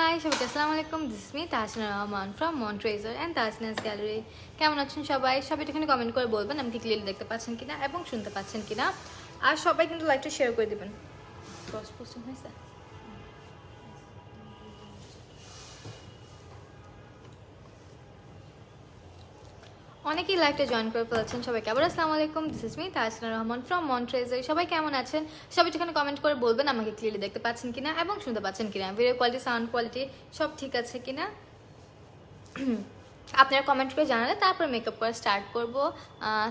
High সবাইকে আসসালামু আলাইকুম, this is me Tahsina Rahman from Montrezar and Tahsina's gallery. কেমন আছেন সবাই? সবাই এখানে কমেন্ট করে বলবেন আমি কি ক্লিয়ারলি দেখতে পাচ্ছেন কিনা এবং শুনতে পাচ্ছেন কিনা। আর সবাই কিন্তু লাইকটা শেয়ার করে দেবেন। ক্রস পোস্টিং হয়েছে? অনেকেই লাইভটা জয়েন করে ফেলেছেন। সবাইকে আবার আসসালামু আলাইকুম, this is me Tahsina Rahman from Montrezar. সবাই কেমন আছেন? সবাই এখানে কমেন্ট করে বলবেন আমাকে ক্লিয়ারলি দেখতে পাচ্ছেন কিনা এবং শুনতে পাচ্ছেন কিনা। ভিডিও কোয়ালিটি, সাউন্ড কোয়ালিটি সব ঠিক আছে কিনা আপনারা কমেন্ট করে জানালে তারপর মেকআপ করা স্টার্ট করবো।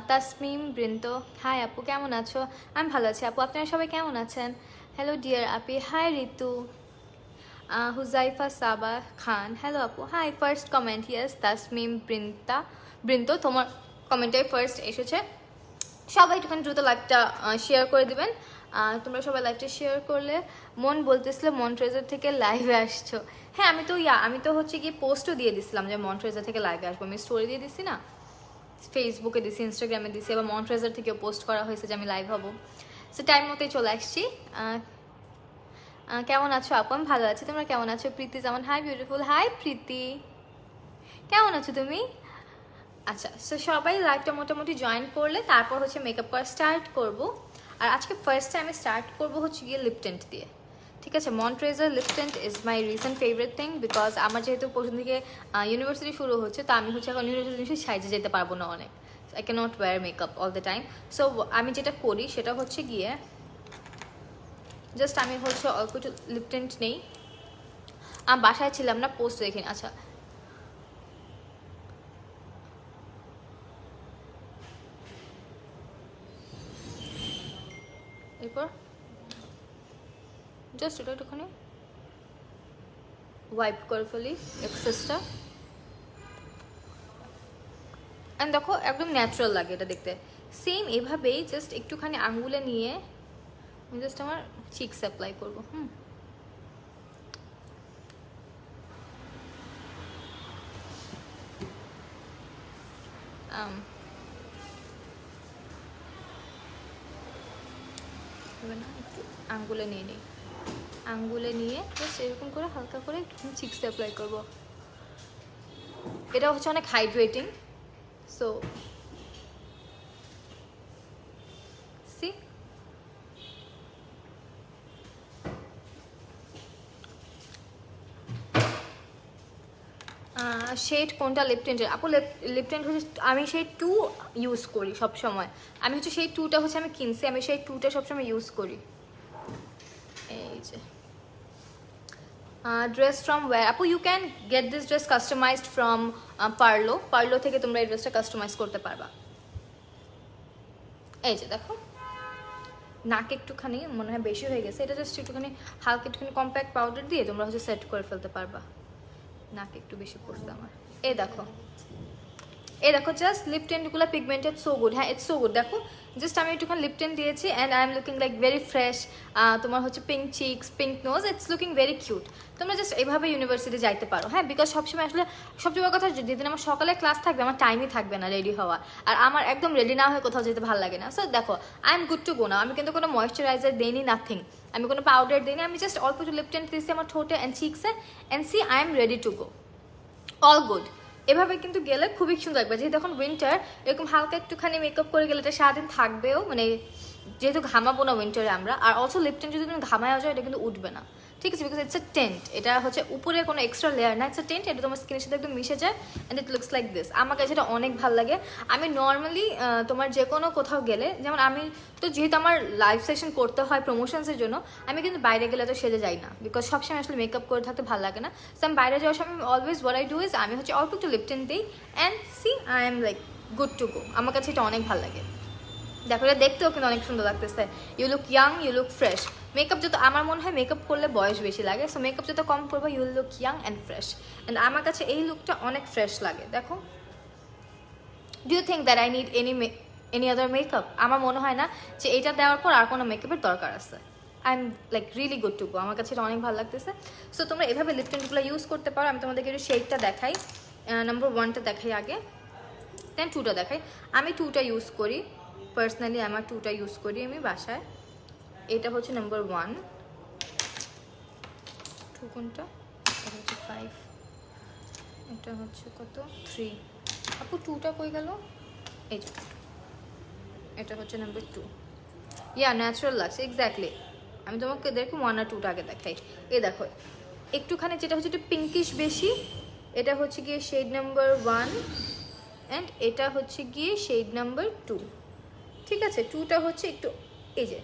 তাসমিম বৃন্দ, হাই আপু কেমন আছো? আমি ভালো আছি আপু, আপনারা সবাই কেমন আছেন? হ্যালো ডিয়ার আপি, হাই ঋতু। হুজাইফা সাবা খান, হ্যালো আপু, hi. First comment, yes Tasmim Brinda, তোমার কমেন্টটাই ফার্স্ট এসেছে। সবাই একটুখানি দ্রুত লাইভটা শেয়ার করে দিবেন। তোমরা সবাই লাইভটা শেয়ার করলে। মন বলতেছিল মন্ট্রেজার থেকে লাইভে আসছো। হ্যাঁ, আমি তো হচ্ছে কি পোস্টও দিয়ে দিছিলাম যে মন্ট্রেজার থেকে লাইভে আসবো। আমি স্টোরি দিয়ে দিছি না, ফেসবুকে দিছি, ইনস্টাগ্রামে দিছি, আবার মন্ট্রেজার থেকেও পোস্ট করা হয়েছে যে আমি লাইভ হব। সো টাইম মতোই চলে আসছি। কেমন আছো আপু? আমি ভালো আছি, তোমরা কেমন আছো? প্রীতি যেমন, হাই বিউটিফুল, হাই প্রীতি, কেমন আছো তুমি? আচ্ছা, সো সবাই লাইভটা মোটামুটি জয়েন করলে তারপর হচ্ছে মেকআপ করা স্টার্ট করব। আর আজকে ফার্স্ট টাইমে স্টার্ট করব হচ্ছে গিয়ে লিপ টিন্ট দিয়ে। ঠিক আছে, Montrezar lip tint is my recent favourite thing, because আমার যেহেতু প্রথম থেকে ইউনিভার্সিটি শুরু হচ্ছে, তো আমি হচ্ছে এখন ইউনিভার্সিটি সাইজে যেতে পারবো না অনেক। I can not wear makeup all the time. So আমি যেটা করি সেটা হচ্ছে গিয়ে জাস্ট আমি হচ্ছে অল্প একটু লিপ টিন্ট নেই। আমি বাসায় ছিলাম না, পোস্ট দেখিনি। আচ্ছা, এরপর জাস্ট এটা একটুখানি ওয়াইপ করে ফেলি এক্সেসটা। অ্যান্ড দেখো একদম ন্যাচারাল লাগে এটা দেখতে। সেম এভাবেই জাস্ট একটুখানি আঙ্গুলে নিয়ে আমি জাস্ট আমার চিকস অ্যাপ্লাই করবো। একটু আঙ্গুলে নিয়ে নিই, আঙ্গুলে নিয়ে জাস্ট এরকম করে হালকা করে একটু চিকস অ্যাপ্লাই করবো। এটা হচ্ছে অনেক হাইড্রেটিং। সো সি শেড কোনটা? লিপ টিন্টের আপু? লিপ টিন্ট হচ্ছে আমি সেই 2 ইউজ করি সব সময়। আমি হচ্ছে সেই 2টা হচ্ছে আমি কিনছি, আমি সেই 2টা সবসময় ইউজ করি। এই যে ড্রেস ফ্রম ওয়্যার আপু? You can get this dress customised from পার্লো থেকে তোমরা এই ড্রেসটা কাস্টমাইজ করতে পারবা। এই যে দেখো, নাক একটুখানি মনে হয় বেশি হয়ে গেছে, এটা জাস্ট একটুখানি হালকা একটুখানি কম্প্যাক্ট পাউডার দিয়ে তোমরা হচ্ছে সেট করে ফেলতে পারবা। নাক একটু বেশি পড়ছে আমার। এই দেখো জাস্ট লিপ টিন্টগুলো পিগমেন্টেড, সো গুড। হ্যাঁ, ইটস সো গুড। দেখো জাস্ট আমি একটুখানি লিপ টিন্ট দিয়েছি and I am looking like very fresh. তোমার হচ্ছে pink cheeks, pink nose, it's looking very cute. তোমরা জাস্ট এইভাবে ইউনিভার্সিটি যাইতে পারো। হ্যাঁ, বিকজ সবসময় আসলে সবচেয়ে বড় কথা, যেদিন আমার সকালে ক্লাস থাকবে আমার টাইমই থাকবে না রেডি হওয়ার, আর আমার একদম রেডি না হয়ে কোথাও যেতে ভালো লাগে না। সো দেখো, আই এম গুড টু গো না। আমি কিন্তু কোনো ময়েশ্চারাইজার দিইনি, নাথিং। আমি কোনো পাউডার দিইনি, আমি জাস্ট অল্প একটু লিপ টিন্ট দিয়েছি আমার ঠোঁটে অ্যান্ড চিকসে, and see I am ready to go. All good. এভাবে কিন্তু গেলে খুবই সুন্দর লাগবে। যেহেতু এখন উইন্টার, এরকম হালকা একটুখানি মেকআপ করে গেলে এটা সারাদিন থাকবেও, মানে যেহেতু ঘামাবো না উইন্টারে আমরা। আর অলসো লিপ টিন্ট যদি তুমি ঘামায় যাও এটা কিন্তু উঠবে না, ঠিক আছে, বিকজ ইটস এ টেন্ট। এটা হচ্ছে উপরে কোনো এক্সট্রা লেয়ার না, ইটস এ টেন্ট। এটা তোমার স্কিনের সাথে একদম মিশে যায় and it looks like this. আমার কাছে এটা অনেক ভালো লাগে। আমি নর্মালি তোমার যে কোনো কোথাও গেলে, যেমন আমি তো যেহেতু আমার লাইভ সেশন করতে হয় প্রমোশনসের জন্য, আমি কিন্তু বাইরে গেলে তো সেজে যাই না, বিকজ সবসময় আসলে মেকআপ করে থাকতে ভালো লাগে না। সো আমি বাইরে যাওয়ার সময় always what I do is আমি হচ্ছে অল্প একটু লিপ টিন্ট দিই and see I am like good to go. আমার কাছে এটা অনেক ভালো লাগে। দেখো, এটা দেখতেও কিন্তু অনেক সুন্দর লাগতেছে। You look young, you look fresh. Makeup যত, আমার মনে হয় মেকআপ করলে বয়স বেশি লাগে, সো মেকআপ যত কম করবো you look young and fresh. And আমার কাছে এই লুকটা অনেক ফ্রেশ লাগে। দেখো, do you think that I need any other makeup? আমার মনে হয় না যে এটা দেওয়ার পর আর কোনো মেকআপের দরকার আছে। I am like really good to go. আমার কাছে এটা অনেক ভালো লাগতেছে। সো তোমরা এভাবে লিপ টিন্টগুলো ইউজ করতে পারো। আমি তোমাদেরকে একটু শেডটা দেখাই, নাম্বার 1টা দেখাই আগে, দেন 2টা দেখাই। আমি 2টা ইউজ করি পার্সোনালি, আমার 2টা ইউজ করি আমি বাসায়। এটা হচ্ছে নাম্বার 1। 2 কোনটা? এটা হচ্ছে 5, এটা হচ্ছে কত 3। আপু 2টা কই গেল? এই যে এটা হচ্ছে নাম্বার 2। ইয়া ন্যাচারাল লাগছে এক্স্যাক্টলি। আমি তোমাকে দেখো 1 আর 2টা আগে দেখাই। এই দেখো একটুখানি যেটা হচ্ছে একটু পিঙ্কিশ বেশি, এটা হচ্ছে গিয়ে শেড নাম্বার 1 অ্যান্ড এটা হচ্ছে গিয়ে শেড নাম্বার 2। ঠিক আছে, 2টা হচ্ছে একটু এই যে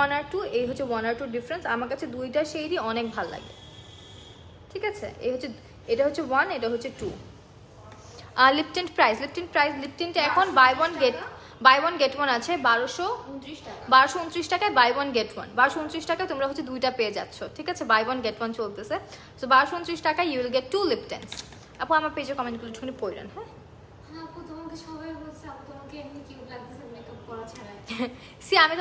1 আর 2, এই হচ্ছে 1 আর 2 ডিফারেন্স। আমার কাছে দুইটা শেডই অনেক ভালো লাগে। ঠিক আছে, এই হচ্ছে এটা হচ্ছে 1, এটা হচ্ছে 2। লিপটেন্ট প্রাইস, লিপটেন্টে এখন বাই ওয়ান গেট ওয়ান আছে 1229 টাকায় বাই ওয়ান গেট ওয়ান। 1229 টাকায় তোমরা হচ্ছে দুইটা পেয়ে যাচ্ছ। ঠিক আছে, বাই ওয়ান গেট ওয়ান চলতেছে। সো 1229 টাকায় ইউ উইল গেট 2 লিপটেন্স। আপু আমার পেজে কমেন্টগুলো একটুখানি পড়েন। হ্যাঁ আপু তোমাকে সবাই বলছে আপু তোমাকে এমনি কিউট লাগতেছে মেকআপ করা ছাড়া। সি আমি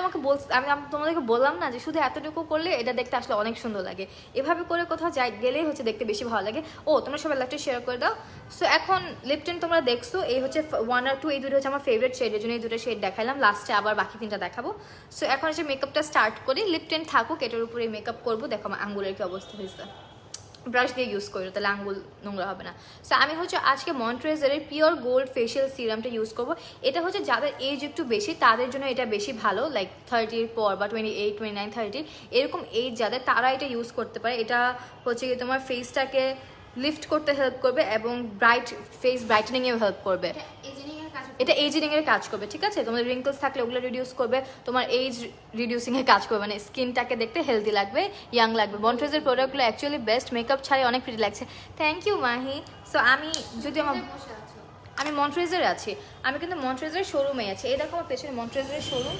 তোমাদেরকে বললাম না যে শুধু এতটুকু করলে এটা দেখতে আসলে অনেক সুন্দর লাগে। এভাবে করে কোথাও গেলেই হচ্ছে দেখতে বেশি ভালো লাগে। ও তোমরা সবাই লাইকটা শেয়ার করে দাও। সো এখন লিপটেন তোমরা দেখছো, এই হচ্ছে 1 আর 2, এই দুটো হচ্ছে আমার ফেভারিট শেড, এর জন্য এই দুটো শেড দেখাইলাম। লাস্টে আবার বাকি 3টা দেখাবো। সো এখন হচ্ছে মেকআপটা স্টার্ট করি। লিপটেন থাকুক, এটার উপরে মেকআপ করবো। দেখো আমার আঙ্গুলের কি অবস্থা হয়েছে। ব্রাশ দিয়ে ইউজ করি, তাহলে আঙ্গুল নোংরা হবে না। সো আমি হচ্ছে আজকে মন্টরেজারের পিওর গোল্ড ফেশিয়াল সিরামটা ইউজ করব। এটা হচ্ছে যাদের এজ একটু বেশি তাদের জন্য এটা বেশি ভালো, লাইক 30 পর বা 28, 29, 30 এরকম এজ যাদের, তারা এটা ইউজ করতে পারে। এটা হচ্ছে কি তোমার ফেসটাকে লিফট করতে হেল্প করবে এবং ফেস ব্রাইটেনিংয়েও হেল্প করবে। এটা এজিং এর কাজ করবে। ঠিক আছে, তোমার রিঙ্কলস থাকলে ওগুলো রিডিউস করবে, তোমার এজ রিডিউসিং এর কাজ করবে, মানে স্কিনটাকে দেখতে হেলদি লাগবে, ইয়াং লাগবে। মন্টরেজের প্রোডাক্টগুলো অ্যাকচুয়ালি বেস্ট, মেকআপ ছাড়াই অনেক প্রিটি লাগছে। Thank you Mahi. সো আমি যদি আমি মন্টরেজের আছি, আমি কিন্তু মন্টরেজের শোরুমে আছি। এই দেখো আমার পেছনে মন্টরেজের শোরুম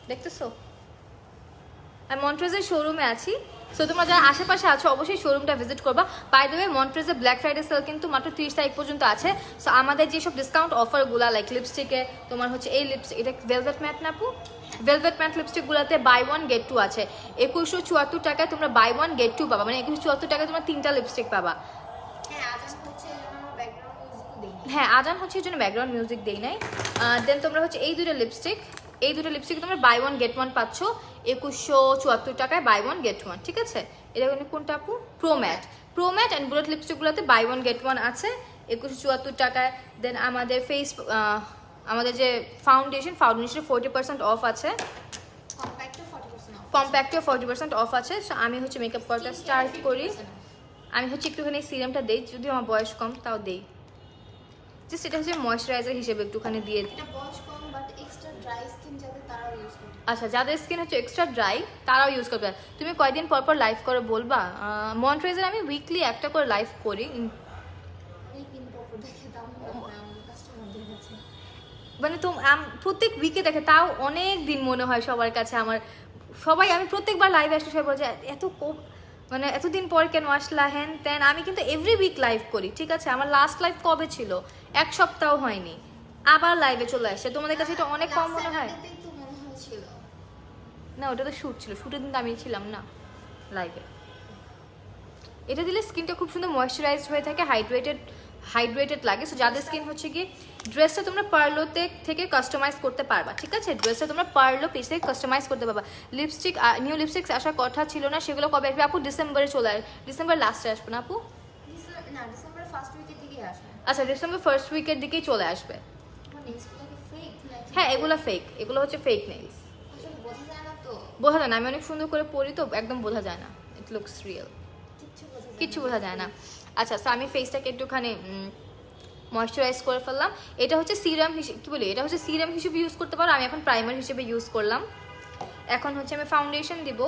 দেখতেছো, আমি মন্টরেজের শোরুমে আছি। সো তোমরা যারা আশেপাশে আছো অবশ্যই শোরুমটা ভিজিট করবা। বাই দ্য ওয়ে মন্টরেজের ব্ল্যাক ফ্রাইডে সেল কিন্তু মাত্র 30 তারিখ পর্যন্ত আছে। সো আমাদের যেসব ডিসকাউন্ট অফারগুলো লাইক লিপস্টিকে তোমার হচ্ছে এই লিপস্টিক, এটা ভেলভেট ম্যাট না আপু, ভেলভেট ম্যাট লিপস্টিকগুলোতে বাই ওয়ান গেট টু আছে। 2174 টাকায় তোমরা বাই ওয়ান গেট টু পাবা, মানে 2174 টাকায় তোমরা 3টা লিপস্টিক পাবা। হ্যাঁ আজান হচ্ছে এই জন্য ব্যাকগ্রাউন্ড মিউজিক দেই নাই। দেন তোমরা হচ্ছে এই দুটো লিপস্টিক তোমরা বাই ওয়ান গেট ওয়ান পাচ্ছ 2174 টাকায় বাই ওয়ান গেট ওয়ান। ঠিক আছে, এটা কোনটা আপু? প্রো ম্যাট অ্যান্ড বুলেট লিপস্টিকগুলোতে বাই ওয়ান গেট ওয়ান আছে 2174 টাকায়। দেন আমাদের যে ফাউন্ডেশনে 40% অফ আছে, কম্প্যাক্টে 40% অফ আছে। সো আমি হচ্ছে মেকআপ করাটা স্টার্ট করি। আমি হচ্ছে একটুখানি সিরামটা দেই, যদিও আমার বয়স কম তাও দেই, জাস্ট এটা হচ্ছে ময়শ্চারাইজার হিসেবে একটুখানি দিয়ে দিই। আচ্ছা, যাদের স্কিন হচ্ছে এক্সট্রা ড্রাই তারাও ইউজ করবে। তুমি কয়দিন পর পর লাইভ করে বলবা? মন্টরেজার আমি উইকলি একটা করে লাইভ করি, মানে তো প্রত্যেক উইকে দেখে, তাও অনেক দিন মনে হয় সবার কাছে আমার। আমি প্রত্যেকবার লাইভে আসলে সবাই বলছে মানে এতদিন পর কেন আসলা হ্যান ত্যান। আমি কিন্তু এভরি উইক লাইভ করি। ঠিক আছে, আমার লাস্ট লাইভ কবে ছিল? 1 সপ্তাহ হয়নি, আবার লাইভে চলে আসছে। তোমাদের কাছে এটা অনেক কম মনে হয় না? ওটা তো শ্যুট ছিল, শ্যুটের দিন আমি ছিলাম না লাইভে। এটা দিলে স্কিনটা খুব সুন্দর ময়শ্চারাইজড হয়ে থাকে, হাইড্রেটেড লাগে। সো যাদের স্কিন হচ্ছে কি, ড্রেসটা তোমরা পার্লোতে থেকে কাস্টমাইজ করতে পারবা। ঠিক আছে, ড্রেসটা তোমরা পার্লো পেজ থেকে কাস্টমাইজ করতে পারবা। নিউ লিপস্টিক আসার কথা ছিল না, সেগুলো কবে আসবে আপু? ডিসেম্বরে চলে আসবে। ডিসেম্বর লাস্টে আসবে না আপু? ডিসেম্বর ফার্স্ট উইকের দিকেই আসবে। আচ্ছা, ডিসেম্বর ফার্স্ট উইকের দিকেই চলে আসবে। হ্যাঁ এগুলো ফেক, এগুলো হচ্ছে ফেক নেইলস। বোঝা যায় না, আমি অনেক সুন্দর করে পরি তো একদম বোঝা যায় না। ইট লুকস রিয়েল, কিচ্ছু বোঝা যায় না। আচ্ছা, সো আমি ফেসটাকে একটুখানি ময়শ্চারাইজ করে ফেললাম। এটা হচ্ছে সিরাম হিসেবে, কি বলি, এটা হচ্ছে সিরাম হিসেবে ইউজ করতে পারো। আমি এখন প্রাইমার হিসেবে ইউজ করলাম। এখন হচ্ছে আমি ফাউন্ডেশন দিব,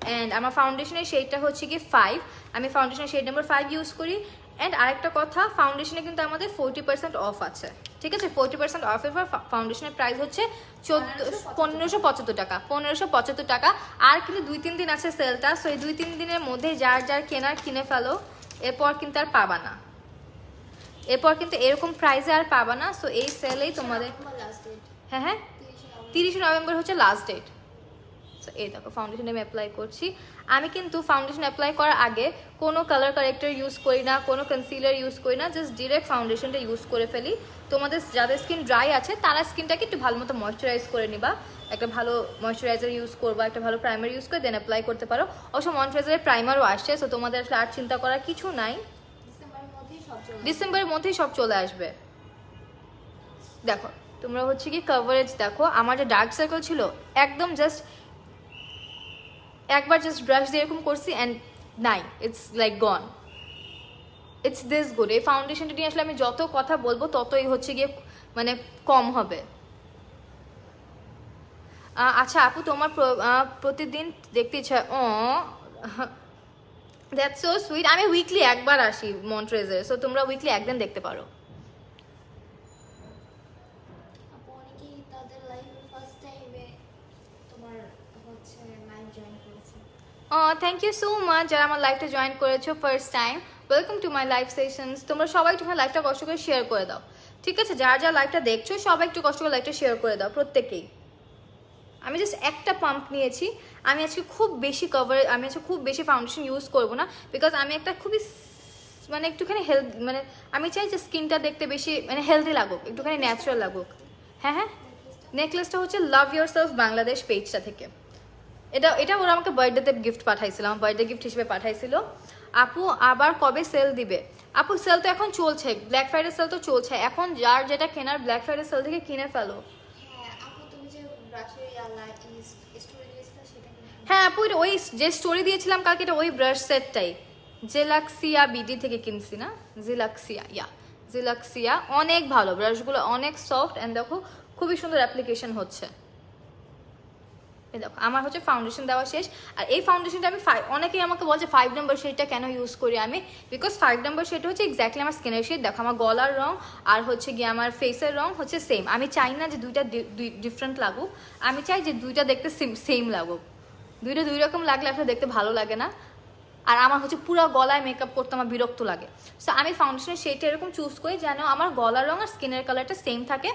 অ্যান্ড আমার ফাউন্ডেশনের শেডটা হচ্ছে কি 5। আমি ফাউন্ডেশনের শেড নাম্বার 5 ইউজ করি। অ্যান্ড আরেকটা কথা, ফাউন্ডেশনে কিন্তু আমাদের 40% অফ আছে। ঠিক আছে, 40% অফের পর ফাউন্ডেশনের প্রাইস হচ্ছে 1575 টাকা। 1575 টাকা। আর কিন্তু 2-3 দিন আছে সেলটা। সো এই 2-3 দিনের মধ্যে যার কেনার কিনে ফেলো, এরপর কিন্তু আর পাবা না, এরপর কিন্তু এরকম প্রাইসে আর পাবা না। সো এই সেলেই তোমাদের, হ্যাঁ 30 নভেম্বর হচ্ছে লাস্ট ডেট। সো এই দেখো ফাউন্ডেশন আমি অ্যাপ্লাই করছি। আমি কিন্তু ফাউন্ডেশন অ্যাপ্লাই করার আগে কোনো কালার কারেক্টর ইউজ করি না, কোনো কনসিলার ইউজ করি না, জাস্ট ডিরেক্ট ফাউন্ডেশনটা ইউজ করে ফেলি। তোমাদের যাদের স্কিন ড্রাই আছে তারা স্কিনটাকে একটু ভালো মতো ময়শ্চারাইজ করে নিবা, একটা ভালো ময়শ্চারাইজার ইউজ করবা, একটা ভালো প্রাইমার ইউজ করে দেন অ্যাপ্লাই করতে পারো। অবশ্য ময়শ্চারাইজারের প্রাইমারও আসছে, সো তোমাদের আসলে আর চিন্তা করার কিছু নাই, ডিসেম্বরের মধ্যেই সব চলে আসবে। দেখো তোমরা হচ্ছে কি কভারেজ দেখো, আমার যে ডার্ক সার্কেল ছিল একদম জাস্ট একবার জাস্ট ব্রাশ দিয়ে এরকম করছি অ্যান্ড নাই, it's like gone, it's this good. এই ফাউন্ডেশনটা নিয়ে আসলে আমি যত কথা বলবো ততই হচ্ছে গিয়ে মানে কম হবে। আচ্ছা আপু তোমার প্রতিদিন দেখতে ইচ্ছা, ও দ্যাটস সো সুইট। আমি উইকলি একবার আসি মন্ট্রেজে, সো তোমরা উইকলি একদিন দেখতে পারো। আপু অনেকেই তাদের লাইফে ফার্স্ট টাইমে তোমার হচ্ছে লাইভ জয়েন করেছে। থ্যাংক ইউ সো মাচ যারা আমার লাইভটা জয়েন করেছো first time, welcome to my live sessions. তোমরা সবাই একটু লাইভটা কষ্ট করে শেয়ার করে দাও, ঠিক আছে? যারা যারা লাইভটা দেখছো সবাই একটু কষ্ট করে লাইভটা শেয়ার করে দাও প্রত্যেকেই। আমি জাস্ট একটা পাম্প নিয়েছি, আমি আজকে খুব বেশি আমি আজকে খুব বেশি ফাউন্ডেশন ইউজ করবো না, বিকজ আমি একটা খুবই মানে একটুখানি মানে আমি চাই যে স্কিনটা দেখতে বেশি মানে হেলদি লাগুক, একটুখানি ন্যাচারাল লাগুক। হ্যাঁ হ্যাঁ, নেকলেসটা হচ্ছে লাভ ইয়োর সেলফ বাংলাদেশ পেজটা থেকে। এটা ওরা আমাকে বার্থডেতে গিফট পাঠাইছিল, আমার বার্থডে গিফট হিসেবে পাঠাইছিল। আপু আবার কবে সেল দিবে? আপু সেল তো এখন চলছে, ব্ল্যাক ফ্রাইডে সেল তো চলছে এখন, যার যেটা কেনার ব্ল্যাক ফ্রাইডে সেল থেকে কিনে ফেলো। হ্যাঁ আপু তুমি যে ব্রাশের স্টোরি দিয়েছিলে সেটা কি? হ্যাঁ আপু ওই যে স্টোরি দিয়েছিলাম কালকে, এটা ওই ব্রাশ সেটটাই জেলাক্সিয়া বিডি থেকে কিনছি না, জিলাক্সিয়া অনেক ভালো ব্রাশগুলো, অনেক সফট অ্যান্ড দেখো খুবই সুন্দর অ্যাপ্লিকেশন হচ্ছে। এই দেখো আমার হচ্ছে ফাউন্ডেশন দেওয়া শেষ। আর এই ফাউন্ডেশনটা আমি অনেকেই আমাকে বলছে 5 নম্বর শেডটা কেন ইউজ করি আমি, বিকজ 5 নম্বর শেড হচ্ছে এক্স্যাক্টলি আমার স্কিনের শেড। দেখো আমার গলার রং আর হচ্ছে গিয়ে আমার ফেসের রং হচ্ছে সেম। আমি চাই না যে দুইটা ডিফারেন্ট লাগুক, আমি চাই যে দুইটা দেখতে সেম লাগুক। দুইটা দুই রকম লাগলে আসলে দেখতে ভালো লাগে না, আর আমার হচ্ছে পুরো গলায় মেকআপ করতে আমার বিরক্ত লাগে। সো আমি ফাউন্ডেশনের শেডটা এরকম চুজ করি যেন আমার গলার রং আর স্কিনের কালারটা সেম থাকে,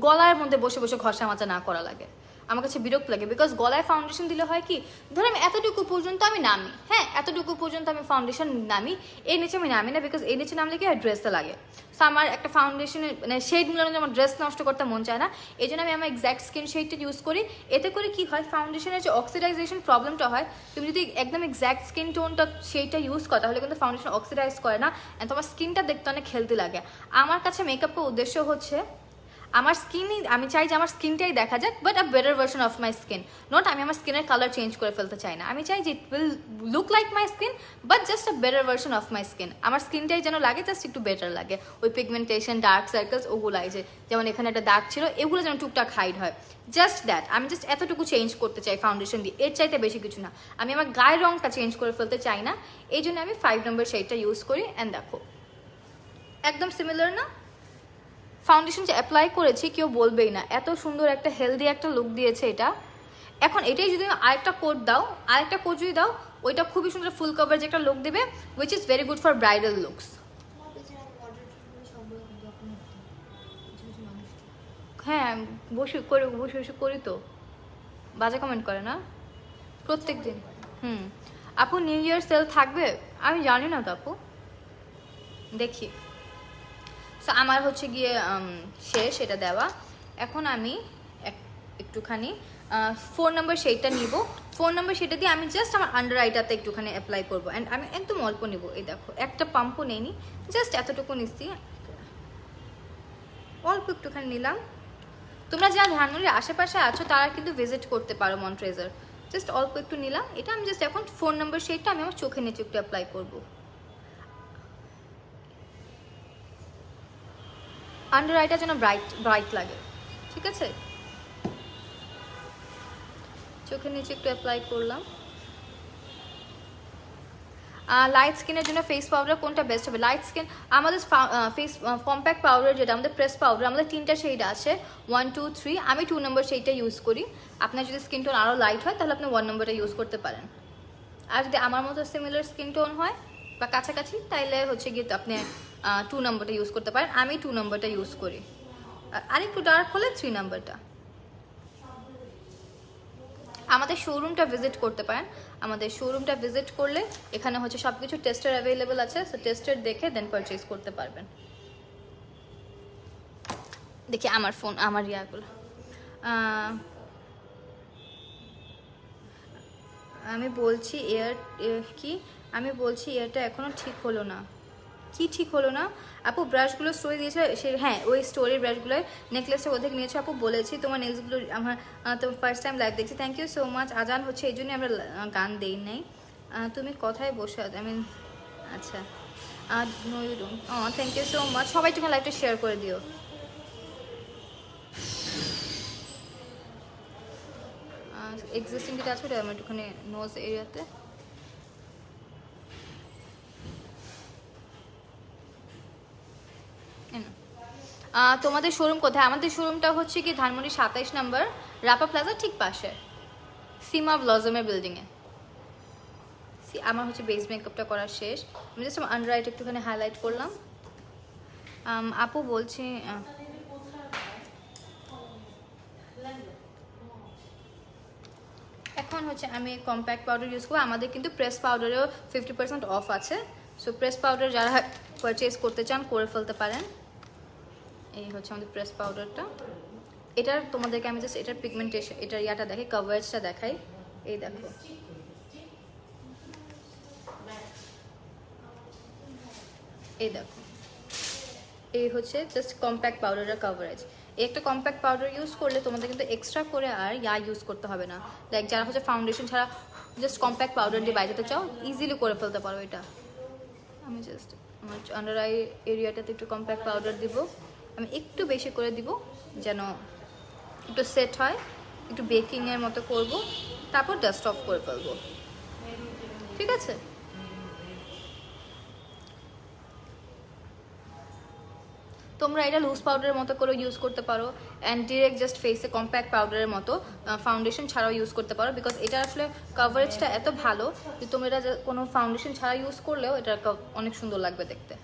গলার মধ্যে বসে বসে ঘষা মাজা না করা লাগে, আমার কাছে বিরক্ত লাগে। বিকজ গলায় ফাউন্ডেশন দিলে হয় কি, ধরো আমি এতটুকু পর্যন্ত আমি নামি, হ্যাঁ এতটুকু পর্যন্ত আমি ফাউন্ডেশন নামি, এর নিচে আমি নামি না, বিকজ এর নিচে নামলে কি হয় ড্রেসটা লাগে। সো আমার একটা ফাউন্ডেশনের মানে শেড মিলানো আমার ড্রেস নষ্ট করতে মন চায় না, এই জন্য আমি আমার এক্স্যাক্ট স্কিন শেডটা ইউজ করি। এতে করে কি হয়, ফাউন্ডেশনের যে অক্সিডাইজেশন প্রবলেমটা হয়, তুমি যদি একদম এক্স্যাক্ট স্কিন টোনটা সেইটা ইউজ করো তাহলে কিন্তু ফাউন্ডেশন অক্সিডাইজ করে না, অ্যান্ড তোমার স্কিনটা দেখতে অনেক হেলদি লাগে। আমার কাছে মেকআপের উদ্দেশ্য হচ্ছে আমার স্কিনই, আমি চাই যে আমার স্কিনটাই দেখা যাক, but a better version of my skin, not আমি আমার স্কিনের কালার চেঞ্জ করে ফেলতে চাই না। আমি চাই যে it will look like my skin but just a better version of my skin. আমার স্কিনটাই যেন লাগে জাস্ট একটু বেটার লাগে, ওই পিগমেন্টেশন ডার্ক সার্কেলস ওগুলাই যে যেমন এখানে একটা দাগ ছিল এগুলো যেন টুকটাক হাইড হয়, জাস্ট দ্যাট। আমি জাস্ট এতটুকু চেঞ্জ করতে চাই ফাউন্ডেশন দিয়ে, এর চাইতে বেশি কিছু না। আমি আমার গায়ের রংটা চেঞ্জ করে ফেলতে চাই না, এই জন্য আমি 5 নম্বর শেডটা ইউজ করি। অ্যান্ড দেখো একদম সিমিলার না, ফাউন্ডেশন যে অ্যাপ্লাই করেছি কেউ বলবেই না এত সুন্দর একটা হেলদি একটা লুক দিয়েছে এটা। এখন এটাই যদি আরেকটা কোট দাও, আরেকটা কোট যদি দাও, ওইটা খুবই সুন্দর ফুল কভারেজ একটা লুক দেবে, which is very good for bridal looks. তোমার পেছনে আমি মডারেটরগুলো সবগুলো কিন্তু আপনি কিছু কিছু মানুষ হ্যাঁ বসে করি তো, বাজে কমেন্ট করে না প্রত্যেক দিন। আপু নিউ ইয়ার সেল থাকবে? আমি জানি না তো আপু, দেখি। সো আমার হচ্ছে গিয়ে শেষ এটা দেওয়া। এখন আমি একটুখানি 4 নম্বর শেডটা নিব। 4 নম্বর শেডটা দিয়ে আমি জাস্ট আমার আন্ডার আইটাতে একটুখানি অ্যাপ্লাই করবো। অ্যান্ড আমি একদম অল্প নিব, এই দেখো একটা পাম্পও নেইনি, জাস্ট এতটুকু নিচ্ছি, অল্প একটুখানি নিলাম। তোমরা যারা ধানমন্ডির আশেপাশে আছো তারা কিন্তু ভিজিট করতে পারো মন্ট্রেজার, জাস্ট অল্প একটু নিলাম। এটা আমি জাস্ট এখন 4 নম্বর শেডটা আমি আমার চোখের নিচে একটু অ্যাপ্লাই করবো, আন্ডার আইটা যেন ব্রাইট লাগে, ঠিক আছে? চোখের নিচে একটু অ্যাপ্লাই করলাম। লাইট স্কিনের জন্য ফেস পাউডার কোনটা বেস্ট হবে? লাইট স্কিন আমাদের ফেস কম্প্যাক্ট পাউডার যেটা আমাদের প্রেস পাউডার, আমাদের 3টা শেড আছে 1, 2, 3। আমি 2 নম্বর শেডটা ইউজ করি। আপনার যদি স্কিন টোন আরও লাইট হয় তাহলে আপনি 1 নম্বরটা ইউজ করতে পারেন। আর যদি আমার মতো সিমিলার স্কিন টোন হয় বা কাছাকাছি তাইলে হচ্ছে গিয়ে আপনি 2 নম্বরটা ইউজ করতে পারেন। আমি 2 নম্বরটা ইউজ করি, আর একটু ডার্ক হলে 3 নম্বরটা। আমাদের শোরুমটা ভিজিট করতে পারেন। আমাদের শোরুমটা ভিজিট করলে এখানে হচ্ছে সব কিছু টেস্টার অ্যাভেলেবেল আছে, সো টেস্টার দেখে দেন পারচেজ করতে পারবেন। দেখি আমার ফোন, আমার ইয়াগুলো আমি বলছি আমি বলছি এয়ারটা এখনো ঠিক হলো না। কি ঠিক হলো না আপু? ব্রাশগুলো স্টোরি দিয়েছে সে, হ্যাঁ ওই স্টোরির ব্রাশগুলো, নেকলেসটা কোথা থেকে নিয়েছো আপু? বলেছি তোমার নেলসগুলো আমার তো ফার্স্ট টাইম লাইভ দেখছি। Thank you so much. আজান হচ্ছে এই জন্যই আমরা গান দেই নাই। তুমি কথায় বসে আছো, আমি আচ্ছা no you don't. Thank you so much. সবাই তুমি লাইভটা শেয়ার করে দিও। এক্সিস্টিং যেটা আছে ওটা আমার একটুখানি নোজ এরিয়াতে। তোমাদের শোরুম কোথায়? আমাদের শোরুমটা হচ্ছে কি ধানমন্ডি 27 নম্বর রাপা প্লাজা ঠিক পাশে সীমা ব্লজমের বিল্ডিংয়ে। আমার হচ্ছে বেস মেকআপটা করা শেষ, আমি জাস্ট আমার আন্ডার আইটা একটুখানি হাইলাইট করলাম। আপু বলছি এখন হচ্ছে আমি কম্প্যাক্ট পাউডার ইউজ করবো। আমাদের কিন্তু প্রেস পাউডারেও 50% অফ আছে, সো প্রেস পাউডার যারা পারচেজ করতে চান করে ফেলতে পারেন। এই হচ্ছে আমাদের প্রেস পাউডারটা। এটার তোমাদেরকে আমি জাস্ট এটার পিগমেন্টেশন, এটার ইয়াটা দেখাই, কভারেজটা দেখাই। এই দেখো, এই দেখো, এই হচ্ছে জাস্ট কম্প্যাক্ট পাউডারের কভারেজ। এই একটা কম্প্যাক্ট পাউডার ইউজ করলে তোমাদের কিন্তু এক্সট্রা করে আর ইউজ করতে হবে না। লাইক যারা হচ্ছে ফাউন্ডেশন ছাড়া জাস্ট কম্প্যাক্ট পাউডার দিয়ে বাইরে যেতে চাও, ইজিলি করে ফেলতে পারো এটা। আমি জাস্ট আমার আন্ডার আই এরিয়াটাতে একটু কম্প্যাক্ট পাউডার দিব, আমি একটু বেশি করে দিব যেন একটু সেট হয়, একটু বেকিংয়ের মতো করব, তারপর ডাস্ট অফ করে ফেলবো। ঠিক আছে, তোমরা এটা লুজ পাউডারের মতো করে ইউজ করতে পারো, অ্যান্ড ডিরেক্ট জাস্ট ফেসে কম্প্যাক্ট পাউডারের মতো ফাউন্ডেশন ছাড়াও ইউজ করতে পারো, বিকজ এটা আসলে কভারেজটা এত ভালো যে তোমরা এটা কোনো ফাউন্ডেশন ছাড়া ইউজ করলেও এটা অনেক সুন্দর লাগবে দেখতে।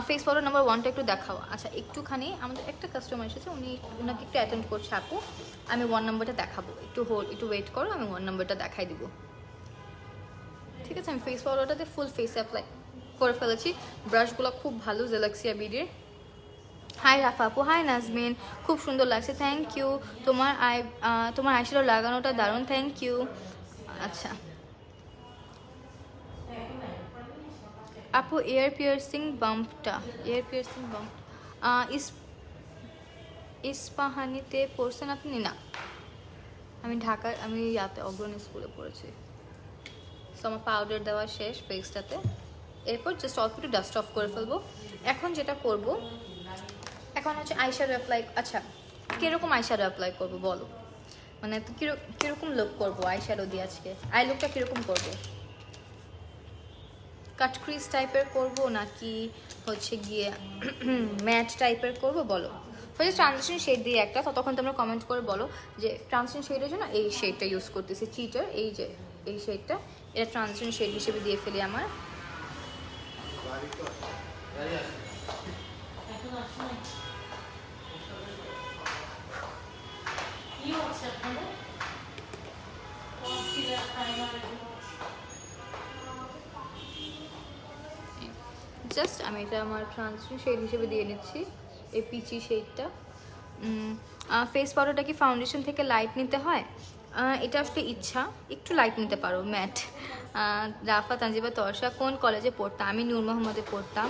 ফেস পাউডার নাম্বার 1টা একটু দেখাও। আচ্ছা একটুখানি আমাদের একটা কাস্টমার এসেছে, ওনাকে একটু অ্যাটেন্ড করছে আপু, আমি 1 নম্বরটা দেখাবো, একটু ওয়েট করো, আমি 1 নম্বরটা দেখাই দিব। ঠিক আছে, আমি ফেস পাউডারটাতে ফুল ফেস অ্যাপ্লাই করে ফেলেছি। ব্রাশগুলো খুব ভালো জেলাক্সিয়া বিডির। হাই রাফা আপু, হাই নাজমিন, খুব সুন্দর লাগছে, থ্যাংক ইউ। তোমার আইশ্যাডো লাগানোটা দারুণ, থ্যাংক ইউ। আচ্ছা আপু এয়ার পিয়ার্সিং বাম্পটা, ইস্পাহানিতে পড়ছেন আপনি? না, আমি ঢাকার, আমি ইয়াতে অগ্রণী স্কুলে পড়েছি। সো আমার পাউডার দেওয়া শেষ ফেসটাতে, এরপর জাস্ট অল্প একটু ডাস্ট অফ করে ফেলবো। এখন যেটা করব, এখন হচ্ছে আইশ্যাডো অ্যাপ্লাই। আচ্ছা কীরকম আইশ্যাডো অ্যাপ্লাই করবো বলো, মানে কীরকম লুক করবো আইশ্যাডো দিয়ে আজকে? আই লুকটা কীরকম করবো? কাট ক্রিজ টাইপের করবো নাকি হচ্ছে গিয়ে ম্যাট টাইপের করবো বলো? ফার্স্ট ট্রানজিশন শেড দিয়ে একটা, তখন তোমরা কমেন্ট করে বলো যে ট্রানজিশন শেডের জন্য এই শেডটা ইউজ করতেছি, চিটার, এই যে এই শেডটা, এটা ট্রানজিশন শেড হিসেবে দিয়ে ফেলি আমার। জাস্ট আমি এটা আমার ট্রান্সিশন শেড হিসেবে দিয়ে নিচ্ছি, এই পিচি শেডটা। ফেস পাউডারটা কি ফাউন্ডেশন থেকে লাইট নিতে হয়? এটা আসলে ইচ্ছা, একটু লাইট নিতে পারো, ম্যাট। রাফা তানজিবা তর্ষা কোন কলেজে পড়তাম? আমি নূর মোহাম্মদে পড়তাম।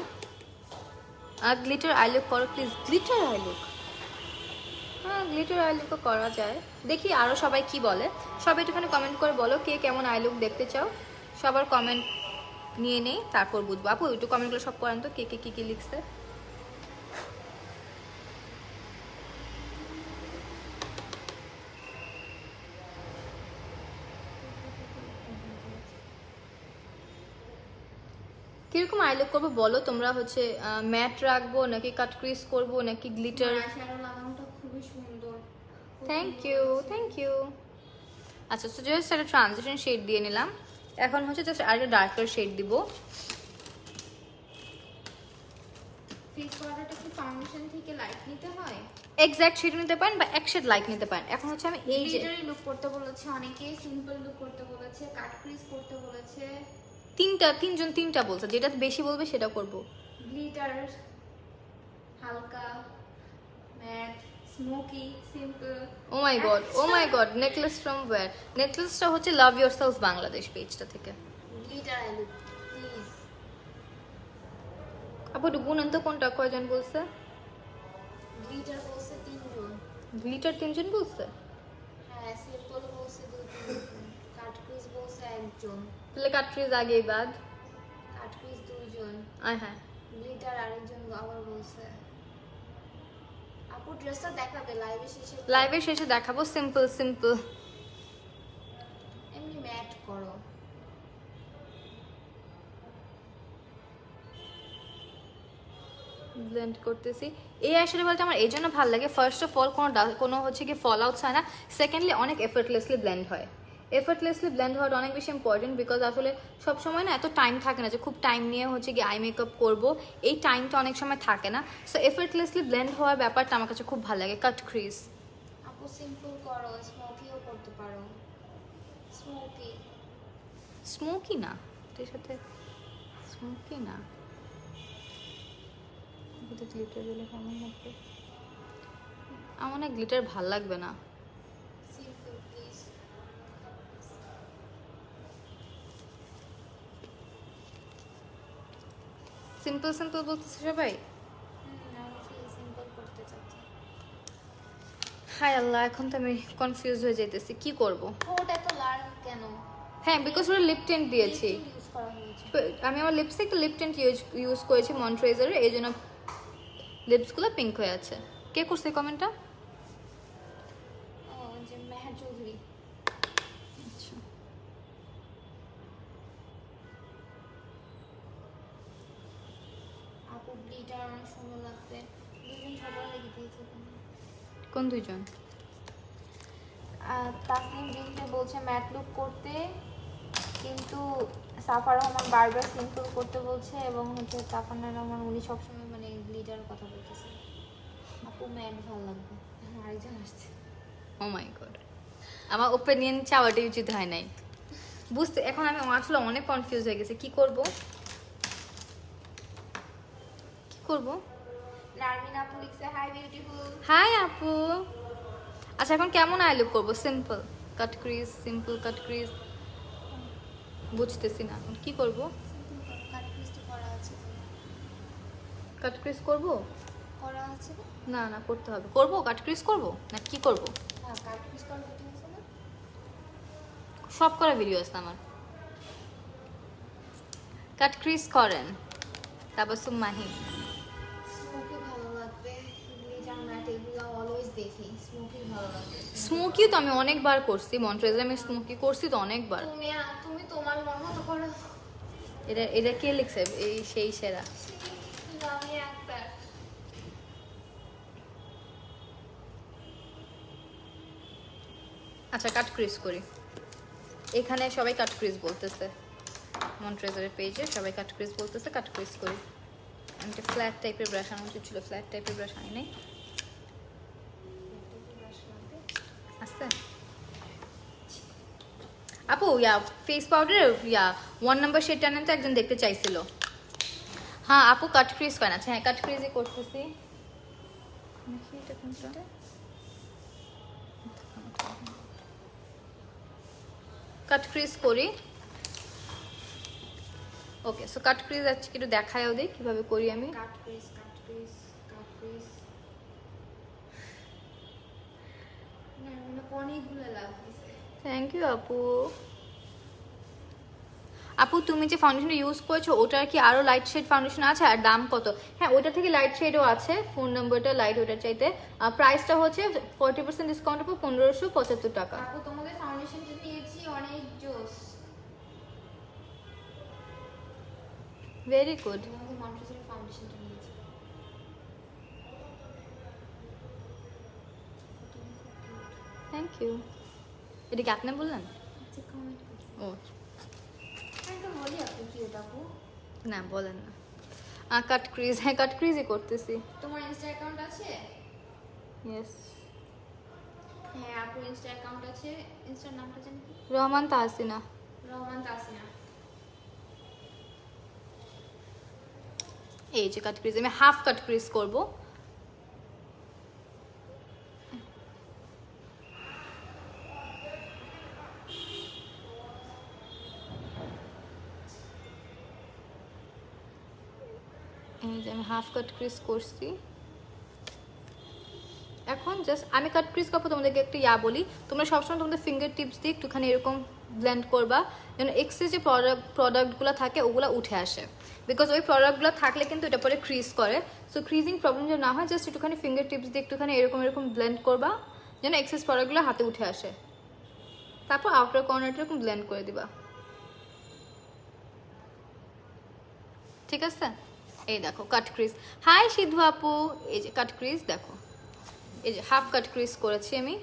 গ্লিটার আই লুক করো প্লিজ। গ্লিটার আই লুক, হ্যাঁ গ্লিটার আই লুকও করা যায়, দেখি আরও সবাই কি বলে। সবাই একটুখানি কমেন্ট করে বলো কে কেমন আই লুক দেখতে চাও। সবার কমেন্ট নিয়ে নেই, তারপর বুঝবো। আপু একটু কমেন্টগুলো সব করেন তো, কে কে কী কী লিখছে। কিরকম আই লুক করবো বলো তোমরা? হচ্ছে ম্যাট রাখবো নাকি কাট ক্রিজ করবো নাকি গ্লিটার? আইশ্যাডো লাগানোটা খুবই সুন্দর, থ্যাংক ইউ, থ্যাংক ইউ। আচ্ছা তো জাস্ট একটা ট্রানজিশন শেড দিয়ে নিলাম, এখন হচ্ছে জাস্ট আরেকটা ডার্কার শেড দিব। ফেস পাউডারটা কি ফাউন্ডেশন থেকে লাইট নিতে হয়? এক্স্যাক্ট সেটা নিতে পারেন বা এক শেড লাইট নিতে পারেন। এখন হচ্ছে আমি এই যে গ্লিটারি লুক করতে বলেছে অনেকে, সিম্পল লুক করতে বলেছে, কাট ক্রিজ করতে বলেছে। তিনটা বলছে, যেটা বেশি বলবে সেটা করব। গ্লিটার, হালকা, matte, smoky, simple. Oh my God, necklace from where? নেকলেসটা হচ্ছে লাভ ইয়োরসেলফ বাংলাদেশ পেজটা থেকে। Glitter eye look please. আপু একটু গুনেন তো কোনটা কয়জন বলছে? গ্লিটার বলছে 3 জন। গ্লিটার 3 জন বলছে? হ্যাঁ, সিম্পল বলছে 2 জন, কাট ক্রিজ বলছে 1 জন, তাহলে কাটরিজ আগেই বাদ। কাট ক্রিজ 2 জন, আয় হ্যাঁ, গ্লিটার আরেকজন আবার বলছে। আপু ড্রেসটা দেখাবে লাইভে শেষে? লাইভের শেষে দেখাবো। সিম্পল এমনি ম্যাট করো। ব্লেন্ড করতেছি। এই আইশ্যাডো প্যালেটটা আমার এই জন্য ভালো লাগে, ফার্স্ট অফ অল কোনো হচ্ছে কি ফল আউটস হয় না, সেকেন্ডলি অনেক এফর্টলেসলি ব্লেন্ড হয়। এফর্টলেসলি ব্লেন্ড হওয়াটা অনেক বেশি ইম্পর্টেন্ট, বিকজ আসলে সবসময় না এত টাইম থাকে না যে খুব টাইম নিয়ে হচ্ছে কি আই মেকআপ করবো, এই টাইমটা অনেক সময় থাকে না। সো এফর্টলেসলি ব্লেন্ড হওয়ার ব্যাপারটা আমার কাছে খুব ভালো লাগে। কাট ক্রিজ আপু সিম্পল করো, স্মোকিও করতে পারো। স্মোকি না, এটার সাথে স্মোকি না, গ্লিটার দিলে কেমন লাগবে? আমার না গ্লিটার ভাল লাগবে না। Simple please. সিম্পল বলতেছে সবাই। আমি সিম্পল করতে চাচ্ছি। হায় আল্লাহ, এখন তো আমি কনফিউজ হয়ে যাইতেছি কি করব। ঠোঁট এত লাল কেন? হ্যাঁ, বিকজ ওরা লিপ টেন্ট দিয়েছি ইউজ করা হয়েছে। আমি, আমার লিপসে একটু লিপ টেন্ট ইউজ করেছি ময়েশ্চারাইজারের, এই জন্য লিপসগুলো পিঙ্ক হয়ে আছে। কে করছে কমেন্টটা? ও যে মেহের চৌধুরী। আচ্ছা, আপু গ্লিটার অনেক সুন্দর লাগছে। দুজন ঝগড়া লেগে দিয়েছে এখানে। কোন দুইজন? তাসনিম বিনতে বলছে ম্যাট লুক করতে, কিন্তু সাফা রহমান বারবার সিম্পল করতে বলছে, এবং হচ্ছে তাফান্না রহমান উনি সবসময় মানে গ্লিটার কথা বলতেছে। আপু ম্যাট ভালো লাগবে। আরেকজন আসছে। ও মাই গড, আমার ওপিনিয়ন চাওয়াটাই উচিত হয় নাই বুঝতে। এখন আমি আসলে অনেক কনফিউজ হয়ে গেছি, কি করব। নারমিন আপু লিখছে হাই বিউটিফুল। হাই আপু। আচ্ছা, এখন কেমন আই লুক করবো? সিম্পল কাট ক্রিজ, সিম্পল কাট ক্রিজ, বুঝতেছি না এখন কি করব। কাট পিস তো করা আছে তো। কাট ক্রিজ করব? করা আছে না? না করতে হবে। করব কাট ক্রিজ করব না কি করব? হ্যাঁ, কাট পিস করা ভিডিও আছে না? সব করা ভিডিও আছে আমার। কাট ক্রিজ করেন তাবাসসুম মাহি। স্মোকি ভালো লাগবে, গ্লিটার ম্যাট এগুলো অলওয়েজ দেখি। স্মোকি ভালো লাগবে। স্মোকি তো আমি অনেকবার করছি মন্ট্রেজারে, আমি স্মোকি করছি তো অনেকবার। তুমি তোমার মন মতো করো। এটা কে লিখছে? এই সেই সেরা। আমি একটা আচ্ছা, কাট ক্রিজ করি। এখানে সবাই কাট ক্রিজ বলতেছে, মন্ট্রেজারের পেজে সবাই কাট ক্রিজ বলতেছে, কাট ক্রিজ করি। আমি একটা ফ্ল্যাট টাইপের ব্রাশ আনা উচিত ছিল, ফ্ল্যাট টাইপের ব্রাশ আনি নাই। আস্তে আপু, ফেস পাউডার 1 নাম্বার শেডটা আনেন তো, একজন দেখতে চাইছিল। হ্যাঁ আপু, কাট ক্রিজ করেন। আচ্ছা হ্যাঁ, কাট ক্রিজই করতেছি। এটা কোনটা? কাট ক্রিজ করি। ওকে, সো কাট ক্রিজ আজকে একটু দেখায়ও দিই কিভাবে করি আমি। কাট পিস না, অনেকগুলো লাগতেছে। থ্যাংক ইউ আপু। আপু তুমি যে ফাউন্ডেশনটা ইউজ করেছো ওটার কি আরো লাইট শেড ফাউন্ডেশন আছে, আর দাম কত? হ্যাঁ, ওটা থেকে লাইট শেডও আছে, ফোন নাম্বারটা লাইট ওটার চাইতে। প্রাইসটা হচ্ছে 40% ডিসকাউন্ট উপর 1575 টাকা। আপু তোমাদের ফাউন্ডেশনটা নিয়েছি, অনেক জোস। ভেরি গুড, তোমাদের মন্ট্রেজারের ফাউন্ডেশনটা নিয়েছি। Thank you. এটা কি আপনি বললেন? আচ্ছা, কমেন্ট করছি। ও আমি তো বলি আপু কি ওটা আপু? না, বলেন না। কাট ক্রিজ, হ্যাঁ কাট ক্রিজই করতেছি। তোমার ইনস্টা অ্যাকাউন্ট আছে? ইয়েস। হ্যাঁ আপুর ইনস্টা অ্যাকাউন্ট আছে। ইনস্টার নামটা জানি কি? রহমান তাহসিনা। রহমান তাসিনা। এই যে কাট ক্রিজ, আমি হাফ কাট ক্রিজ করব। এই যে আমি হাফ কাট ক্রিজ করছি। এখন জাস্ট আমি কাট ক্রিজ করবো, তোমাদেরকে একটা বলি, তোমরা সবসময় তোমাদের ফিঙ্গার টিপস দিয়ে একটুখানি এরকম ব্লেন্ড করবা, যেন এক্সেস যে প্রোডাক্টগুলো থাকে ওগুলো উঠে আসে, বিকজ ওই প্রোডাক্টগুলো থাকলে কিন্তু এটা পরে ক্রিজ করে। সো ক্রিজিং প্রবলেম যেন না হয়, জাস্ট একটুখানি ফিঙ্গার টিপস দিয়ে একটুখানি এরকম এরকম ব্লেন্ড করবা, যেন এক্সেস প্রোডাক্টগুলো হাতে উঠে আসে। তারপর আউটার কর্নারটা এরকম ব্লেন্ড করে দিবা, ঠিক আছে? এই দেখো কাট ক্রিজ। হাই সিধু আপু, এই যে কাট ক্রিজ দেখো, এই যে হাফ কাট ক্রিজ করেছি আমি।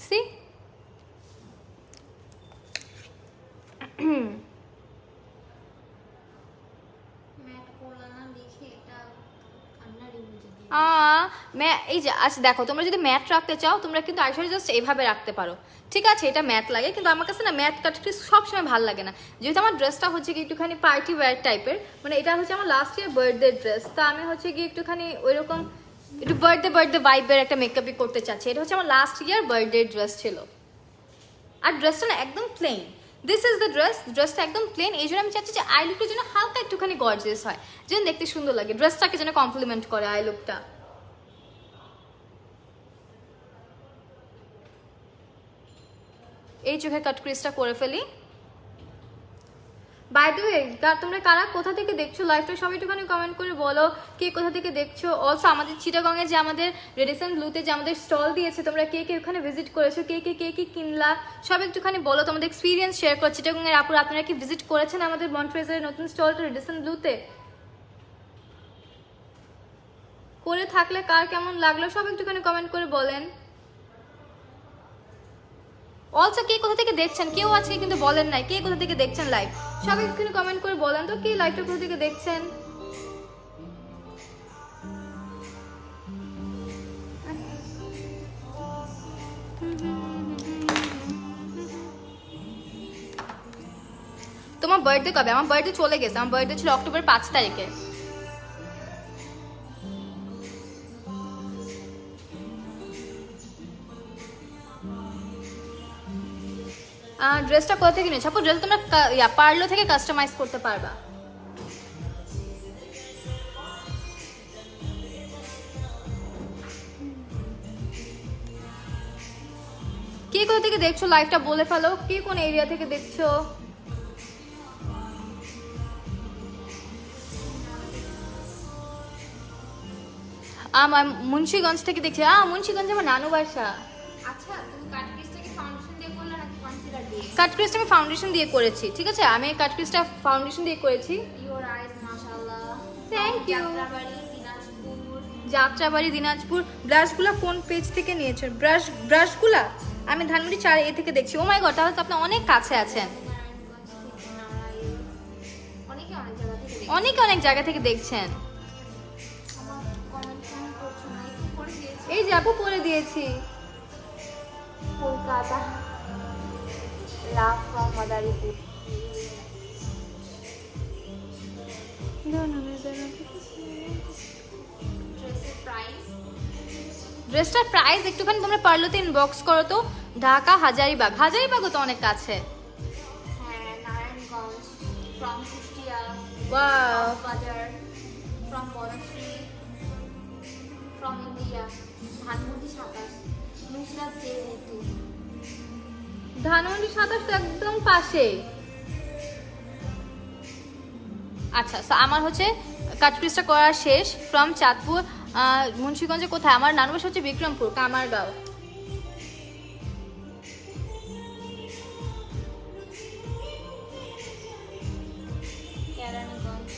সি ম্যাট করলা না দেখে এটা আন্নার ইমোজি দিয়ে। এই যে আচ্ছা দেখো, তোমরা যদি ম্যাট রাখতে চাও তোমরা কিন্তু আইশ্যাডো জাস্ট এইভাবে রাখতে পারো, ঠিক আছে? এটা ম্যাট লাগে, কিন্তু আমার কাছে না ম্যাট কাট ক্রিজ সবসময় ভালো লাগে না, যেহেতু আমার ড্রেসটা হচ্ছে কি একটুখানি পার্টি ওয়্যার টাইপের, মানে এটা হচ্ছে আমার লাস্ট ইয়ার বার্থডে ড্রেস। তা আমি হচ্ছে কি একটুখানি ওইরকম একটু বার্থডে ভাইবের একটা মেকআপই করতে চাচ্ছি। এটা হচ্ছে আমার লাস্ট ইয়ার বার্থডে ড্রেস ছিল, আর ড্রেসটা না একদম প্লেন। দিস ইজ দ্য ড্রেসটা একদম প্লেন, এই জন্য আমি চাচ্ছি যে আই লুকটা যেন হালকা একটুখানি গর্জিয়াস হয়, যেন দেখতে সুন্দর লাগে, ড্রেসটাকে যেন কমপ্লিমেন্ট করে আই লুকটা। এই চোখে কাট ক্রিজটা করে ফেলি। বাই দ্য ওয়ে, তোমরা কারা কোথা থেকে দেখছো লাইভটা সবাই একটুখানি কমেন্ট করে বলো কে কোথা থেকে দেখছো। অলসো আমাদের চিটাগংয়ে যে আমাদের রেডিসন ব্লুতে যে আমাদের স্টল দিয়েছে, তোমরা কে কে ওখানে ভিজিট করেছো, কে কে কিনলা, সব একটুখানি বলো, তোমাদের এক্সপিরিয়েন্স শেয়ার করো। চিটাগংয়ের আপুর আপনারা কি ভিজিট করেছেন আমাদের মন্ট্রেজারের নতুন স্টলটা রেডিসন ব্লুতে? করে থাকলে কার কেমন লাগলো সব একটুখানি কমেন্ট করে বলেন। অলসো কে কোথা থেকে দেখছেন, কেউ আজকে কিন্তু বলেন নাই কে কোথা থেকে দেখছেন লাইভ, সবাই একটুখানি কমেন্ট করে বলেন তো কে লাইভটা কোথা থেকে দেখছেন। তোমার বার্থডে কবে? আমার বার্থডে চলে গেছে, আমার বার্থডে ছিল অক্টোবর 5 তারিখে। ড্রেসটা কোথা থেকে নিয়েছো আপু? ড্রেস তোমরা পার্লো থেকে কাস্টমাইজ করতে পারবা। কে কোথা থেকে দেখছো লাইভটা বলে ফেলো, কে কোন এরিয়া থেকে দেখছো। আমার মুন্সিগঞ্জ থেকে দেখছি। মুন্সিগঞ্জ আমার নানু বাসা। আচ্ছা তুমি কাট ক্রিজটাকে ফাউন্ডেশন দিয়ে করলে নাকি কনসিলার দিয়ে? কাট ক্রিজটা আমি ফাউন্ডেশন দিয়ে করেছি, ঠিক আছে? আমি কাট ক্রিজটা ফাউন্ডেশন দিয়ে করেছি। ইওর আইজ মাশাআল্লাহ। Thank you. যাত্রাবাড়ি দিনাজপুর। যাত্রাবাড়ি দিনাজপুর। ব্রাশগুলা কোন পেজ থেকে নিয়েছেন? ব্রাশগুলা আমি ধানমন্ডি 4A থেকে দেখছি। ও মাই গড, তাহলে তো আপনি অনেক কাছে আছেন। অনেকে অনেক জায়গা থেকে দেখছেন। আমার কমেন্ট করছো না, একটু করে দিয়েছি। এই যে আপু পরে দিয়েছি। Kolkata love from Madaripur. ড্রেসের প্রাইস, ড্রেসটার প্রাইস একটুখানি তোমরা পার্লোতে ইনবক্স করো তো। ঢাকা হাজারিবাগও তো অনেক কাছে। হ্যাঁ নারায়ণগঞ্জ, ফ্রম কুষ্টিয়া, ওয়াও, বাজার, from Banasree, from India, Dhanmondi 27, Nusrat J Ritu. Dhanmondi 27 তো একদম পাশে। আচ্ছা, সো আমার হচ্ছে কাট ক্রিজটা করা শেষ। ফ্রম চাঁদপুর, মুন্সিগঞ্জে কোথায়? আমার নানু বাসা হচ্ছে বিক্রমপুর, কামারগাঁও। কেরানীগঞ্জ।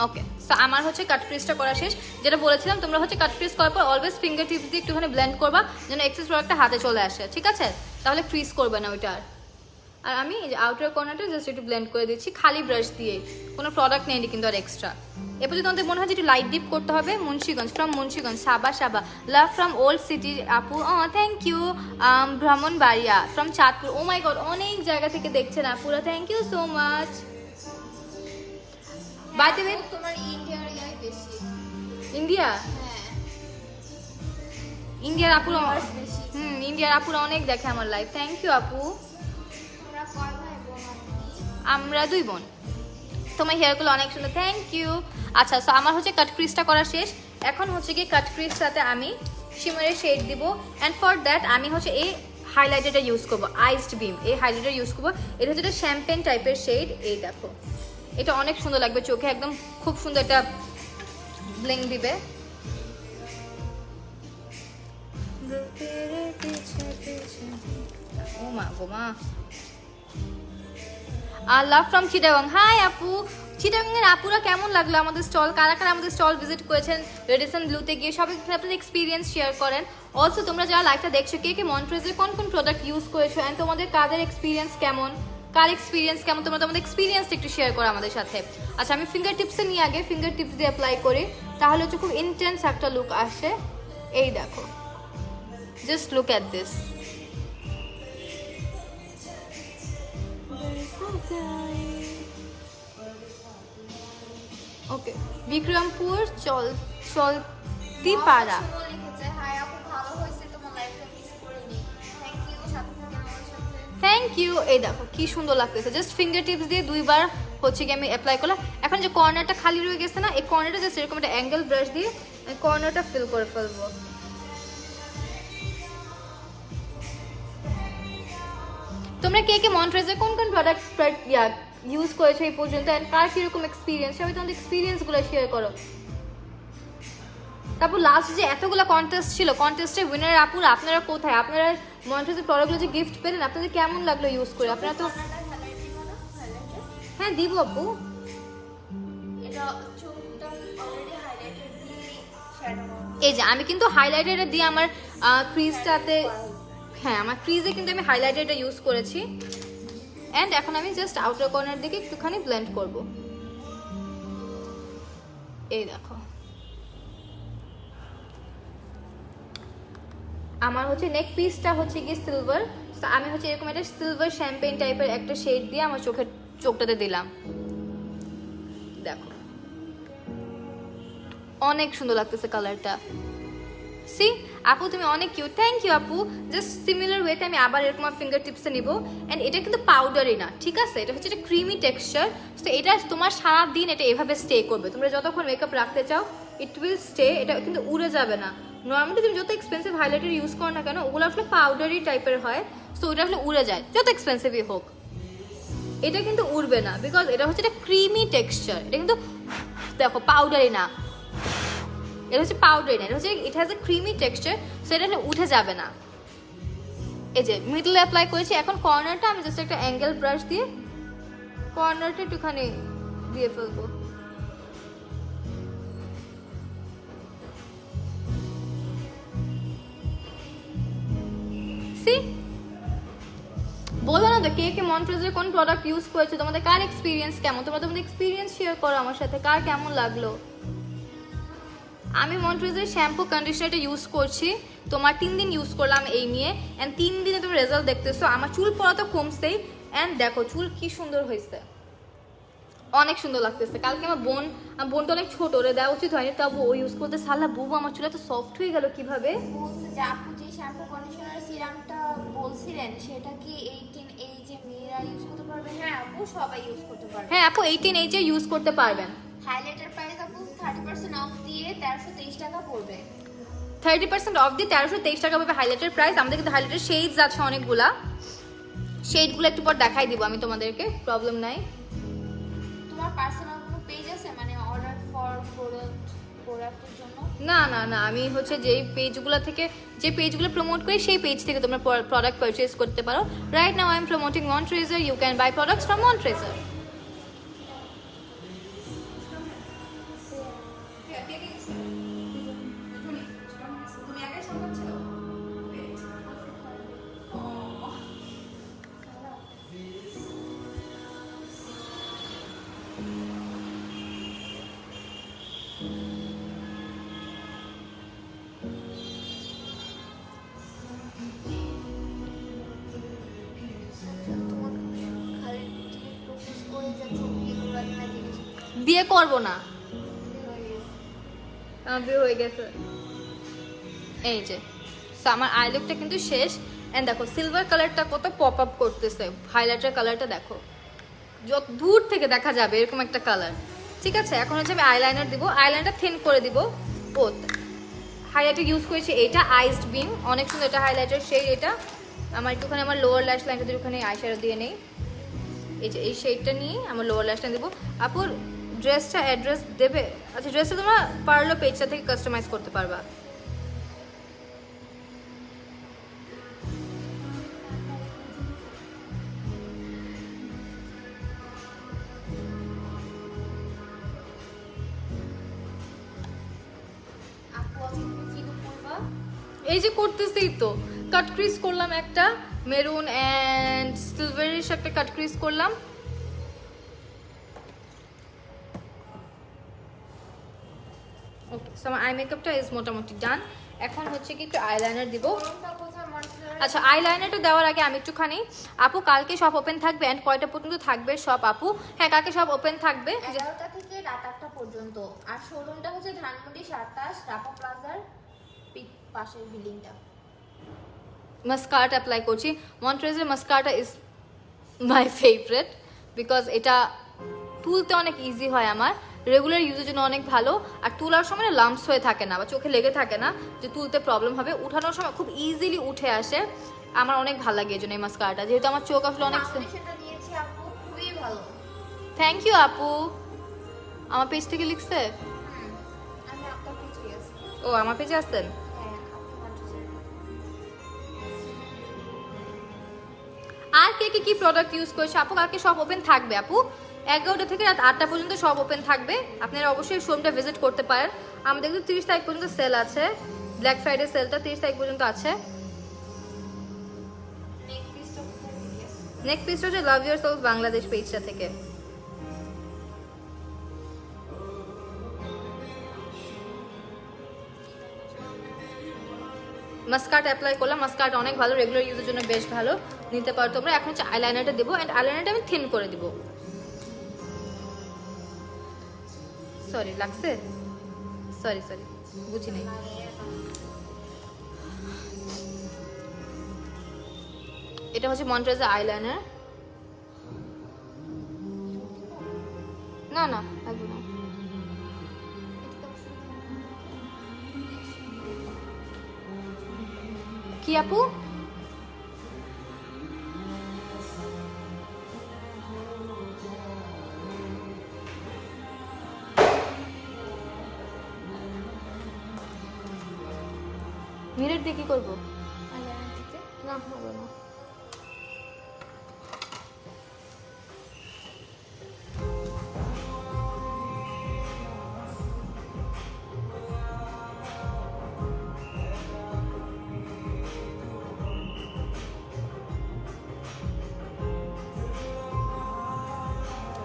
ওকে, সো আমার হচ্ছে কাট ক্রিজটা করা শেষ। যেটা বলেছিলাম, তোমরা হচ্ছে কাট ক্রিজ করার পর অলওয়েজ ফিঙ্গার টিপস দিয়ে একটুখানি ব্লেন্ড করবা, যেন এক্সেস প্রোডাক্টটা হাতে চলে আসে, ঠিক আছে? তাহলে ক্রিজ করবে না ওইটা। আর আমি এই যে আউটার কর্নারটা জাস্ট একটু ব্লেন্ড করে দিচ্ছি খালি ব্রাশ দিয়ে, কোনো প্রোডাক্ট নেই কিন্তু আর এক্সট্রা। এরপর যদি তোমাদের মনে হয় যে একটু লাইট ডিপ করতে হবে, Munshiganj from Munshiganj, Saba love from old city আপু, oh thank you. Brahmanbaria from Chandpur, oh my God অনেক জায়গা থেকে দেখছেন আপুরা, thank you so much. By the way তোমার ইন্ডিয়ার ইয়াই বেশি। ইন্ডিয়া, হ্যাঁ ইন্ডিয়ার আপুরা বেশি। ইন্ডিয়ার আপুরা অনেক দেখে আমার লাইভ, থ্যাংক ইউ আপু। তোমরা কয় ভাই বোন আপনি? আমরা 2 বোন। তোমার হেয়ারগুলো অনেক সুন্দর, থ্যাংক ইউ। আচ্ছা, সো আমার হচ্ছে কাট ক্রিজটা করা শেষ। এখন হচ্ছে কি কাট ক্রিজটাতে আমি শিমারের শেড দিব, অ্যান্ড ফর দ্যাট আমি হচ্ছে এই হাইলাইটারটা ইউজ করবো, আইসড বিম এই হাইলাইটার ইউজ করবো। এটা হচ্ছে একটা শ্যাম্পেন টাইপের শেড, এই দেখো এটা অনেক সুন্দর লাগবে চোখে, একদম খুব সুন্দর একটা ব্লিং দিবে। ও মা গো মা। লাভ ফ্রম চিটাগং, হাই আপু। চিটাগংয়ের আপুরা কেমন লাগলো আমাদের স্টল, কারা কারা আমাদের স্টল ভিজিট করেছেন রেডিসন ব্লুতে গিয়ে, সবাই আপনাদের এক্সপিরিয়েন্স শেয়ার করেন। অলসো তোমরা যারা লাইভটা দেখছো কে কে মন্ট্রেজের কোন কোন প্রোডাক্ট ইউজ করেছো, অ্যান্ড তোমাদের কাদের এক্সপিরিয়েন্স কেমন, কার এক্সপিরিয়েন্স কেমন, তোমরা তোমাদের এক্সপিরিয়েন্সটা একটু শেয়ার করো আমাদের সাথে। আচ্ছা, আমি ফিঙ্গার টিপসে নিয়ে আগে ফিঙ্গার টিপস দিয়ে অ্যাপ্লাই করি, তাহলে হচ্ছে খুব ইন্টেন্স একটা লুক আসে। এই দেখো, জাস্ট লুক অ্যাট দিস। ওকে, বিক্রমপুর চলতিপাড়া। সুমন লিখেছে, হাই আপু ভালো হয়েছে, তোমার লাইফটা মিস করিনি, থ্যাংক ইউ সাথে থেকে আমার সাথে। Thank you. এই দেখো কি সুন্দর লাগতেছে, জাস্ট ফিঙ্গার টিপস দিয়ে 2বার হচ্ছে কি আমি অ্যাপ্লাই করলাম। এখন যে কর্নারটা খালি রয়ে গেছে না, এই কর্নারটা জাস্ট এরকম একটা অ্যাঙ্গেল ব্রাশ দিয়ে কর্নারটা ফিল করে ফেলবো। তোমরা কে কে মন্ট্রেজের কোন কোন প্রোডাক্ট ইউজ করেছো এই পর্যন্ত, এন্ড কার কিরকম এক্সপিরিয়েন্স, সবাই তোমাদের এক্সপিরিয়েন্সগুলো শেয়ার করো। তারপর লাস্ট যে এতগুলো কন্টেস্ট ছিল, কন্টেস্টে উইনার আপুরা আপনারা কোথায়, আপনারা মন্ট্রেজের প্রোডাক্টগুলো যে গিফট পেলেন আপনাদের কেমন লাগলো ইউজ করে, আপনারা তো হ্যাঁ দিব আপু। এটা চোখটা অলরেডি হাইলাইটার দিয়ে শ্যাডো এই যে আমি কিন্তু হাইলাইটারটা দিয়ে আমার ক্রিজটাতে, হ্যাঁ আমার ক্রিজে কিন্তু আমি হাইলাইটারটা ইউজ করেছি। অ্যান্ড এখন আমি জাস্ট আউটার কর্নার দিকে একটুখানি ব্লেন্ড করব। এই দেখো আমার হচ্ছে নেক পিসটা হচ্ছে কি সিলভার, তো আমি হচ্ছে এরকম একটা সিলভার শ্যাম্পেন টাইপের একটা শেড দিয়ে আমার চোখটাতে দিলাম। দেখো অনেক সুন্দর লাগতেছে কালারটা। সি আপু তুমি অনেক কিউট, থ্যাংক ইউ আপু। জাস্ট সিমিলার ওয়েতে আমি আবার এরকম ফিঙ্গার টিপসে নিব, অ্যান্ড এটা কিন্তু পাউডারই না, ঠিক আছে, এটা হচ্ছে একটা ক্রিমি টেক্সচার। তো এটা তোমার সারা দিন এটা এভাবে স্টে করবে, তোমরা যতক্ষণ মেকআপ রাখতে চাও ইট উইল স্টে, এটা কিন্তু উড়ে যাবে না। নর্মালি তুমি যত এক্সপেন্সিভ হাইলাইটার ইউজ করো না কেন, ওগুলো আসলে পাউডারি টাইপের হয়, সো ওটা আসলে উড়ে যায় যত এক্সপেন্সিভই হোক। এটা কিন্তু উড়বে না, বিকজ এটা হচ্ছে একটা ক্রিমি টেক্সচার, এটা কিন্তু দেখো পাউডারি না, এটা হচ্ছে পাউডারি না, এটা হচ্ছে it has a creamy texture, so এটা উঠে যাবে না। এই যে মিডলে অ্যাপ্লাই করেছি, এখন কর্নারটা আমি জাস্ট একটা অ্যাঙ্গেল ব্রাশ দিয়ে কর্নারটা একটুখানি দিয়ে ফেলবো। সি বলো না তো কে কে মন্ট্রেজের কোন প্রোডাক্ট ইউজ করেছো, তোমাদের কার এক্সপিরিয়েন্স কেমন, তোমরা তোমাদের এক্সপিরিয়েন্স শেয়ার করো আমার সাথে, কার কেমন লাগলো। আমি মন্ট্রেজের শ্যাম্পু কন্ডিশনারটা ইউজ করছি, তোমার 3 দিন ইউজ করলাম এই নিয়ে, অ্যান্ড 3 দিনে তুমি রেজাল্ট দেখতেছো। আমার চুল পড়া তো কমছেই, অ্যান্ড দেখো চুল কি সুন্দর হয়েছে, অনেক সুন্দর লাগতেছে। কালকে আমার বোনটা অনেক ছোট, ওরে দেওয়া উচিত হয়নি, তবু ও ইউজ করতে সালা বুবু আমার চুল এত সফট হয়ে গেল কিভাবে। বলছে যে আপু যে শ্যাম্পু কন্ডিশনার সিরামটা বলছিলেন সেটা কি 18 এই যে মেয়েরা ইউজ করতে পারবে? হ্যাঁ আপু সবাই ইউজ করতে পারবে। হ্যাঁ আপু 18 এইজে ইউজ করতে পারবেন। হাইলাইটার প্রাইস আপু 30% অফ দিয়ে 1323 টাকা পড়বে। 30% অফ দিয়ে 1323 টাকা পাবে হাইলাইটার প্রাইস। আমাদের কিন্তু হাইলাইটার শেডস আছে অনেকগুলা, শেডগুলো একটু পর দেখাই দিব আমি তোমাদেরকে, প্রবলেম নাই। তোমার পার্সোনাল কোনো পেজ আছে মানে অর্ডার ফর প্রোডাক্টের জন্য? না না না, আমি হচ্ছে যে পেজগুলো প্রমোট করি সেই পেজ থেকে তোমরা প্রোডাক্ট পারচেজ করতে পারো। Right now I am promoting Montrezar, you can buy products from Montrezar. বিয়ে করব না। আমার বিয়ে হয়ে গেছে। এই যে so আমার আই লুকটা কিন্তু শেষ। এন্ড দেখো সিলভার কালারটা কত পপ আপ করতেছে, হাইলাইটার কালারটা দেখো, যত দূর থেকে দেখা যাবে এরকম একটা কালার। ঠিক আছে, এখন হচ্ছে আমি আইলাইনার দিব, আইলাইনারটা থিন করে দিব। ও হাইলাইটার ইউজ করেছি এটা আইসড বিন, অনেক সুন্দর এটা হাইলাইটার শেড। এটা আমার একটুখানি আমার লোয়ার ল্যাশ লাইনটা দিয়ে ওখানে আইশ্যাডো দিয়ে নেই। এই যে এই শেডটা নিয়ে আমার লোয়ার ল্যাশ লাইন দেবো। আপুর ড্রেসটা অ্যাড্রেস দেবে? আচ্ছা, ড্রেসটা তোমরা পারলো পেজটা থেকে কাস্টমাইজ করতে পারবা। এই যে করতেছি তো, কাট ক্রিজ করলাম একটা মেরুন এন্ড সিলভারিশ, একটা কাট ক্রিজ করলাম। ওকে, সো আমার আই মেকআপটা ইজ মোটামুটি ডান। এখন হচ্ছে কি একটু আইলাইনার দিব। আচ্ছা, আইলাইনারটা দেওয়ার আগে আমি একটুখানি, আপু কালকে সব ওপেন থাকবে এন্ড কয়টা পর্যন্ত থাকবে সব? আপু হ্যাঁ, কালকে সব ওপেন থাকবে 11টা থেকে রাত 8টা পর্যন্ত। আর শোরুমটা হচ্ছে ধানমন্ডি 27 রাপা প্লাজার পাশের বিল্ডিংটা। মাস্কারাটা অ্যাপ্লাই করছি। মন্ট্রেজের মাস্কারাটা ইজ মাই ফেভারিট বিকজ এটা তুলতে অনেক ইজি হয়, আমার রেগুলার ইউজের জন্য অনেক ভালো। আর তোলার সময় লাম্পস হয়ে থাকে না বা চোখে লেগে থাকে না যে তুলতে প্রবলেম হবে, উঠানোর সময় খুব ইজিলি উঠে আসে। আমার অনেক ভালো লাগে এই জন্য এই মাস্কারাটা, যেহেতু আমার চোখ আসলে অনেক। ফাউন্ডেশনটা নিয়েছি আপু, খুবই ভালো। থ্যাংক ইউ আপু। আমার পেজ থেকে লিখছে? আমি আপনার পেজে আছি। ও, আমার পেজে আসছেন? হ্যাঁ, আর কে কে কি প্রোডাক্ট ইউজ করেছে? আপু কালকে সব ওপেন থাকবে আপু, 11টা থেকে রাত 8টা পর্যন্ত সব ওপেন থাকবে। আপনারা অবশ্যই শোরুমটা ভিজিট করতে পারেন। আমাদের কিন্তু 30 তারিখ পর্যন্ত সেল আছে, ব্ল্যাক ফ্রাইডে সেলটা 30 তারিখ পর্যন্ত আছে। নেক্সট পিসটা হচ্ছে লাভ ইউর সেলফ বাংলাদেশ পেজটা থেকে। মাস্কার্ট অ্যাপ্লাই করলাম, মাস্কার্ট অনেক ভালো, রেগুলার ইউজের জন্য বেশ ভালো, নিতে পারো তোমরা। এখন হচ্ছে আইলাইনারটা দেবো এন্ড আইলাইনারটা আমি থিন করে দিব। সরি লাগছে, সরি বুঝি নাই। এটা হচ্ছে মন্ট্রেজের আইলাইনার। না লাগবে না। কি আপু? মিরর দিয়ে কি করবো? না হবে না।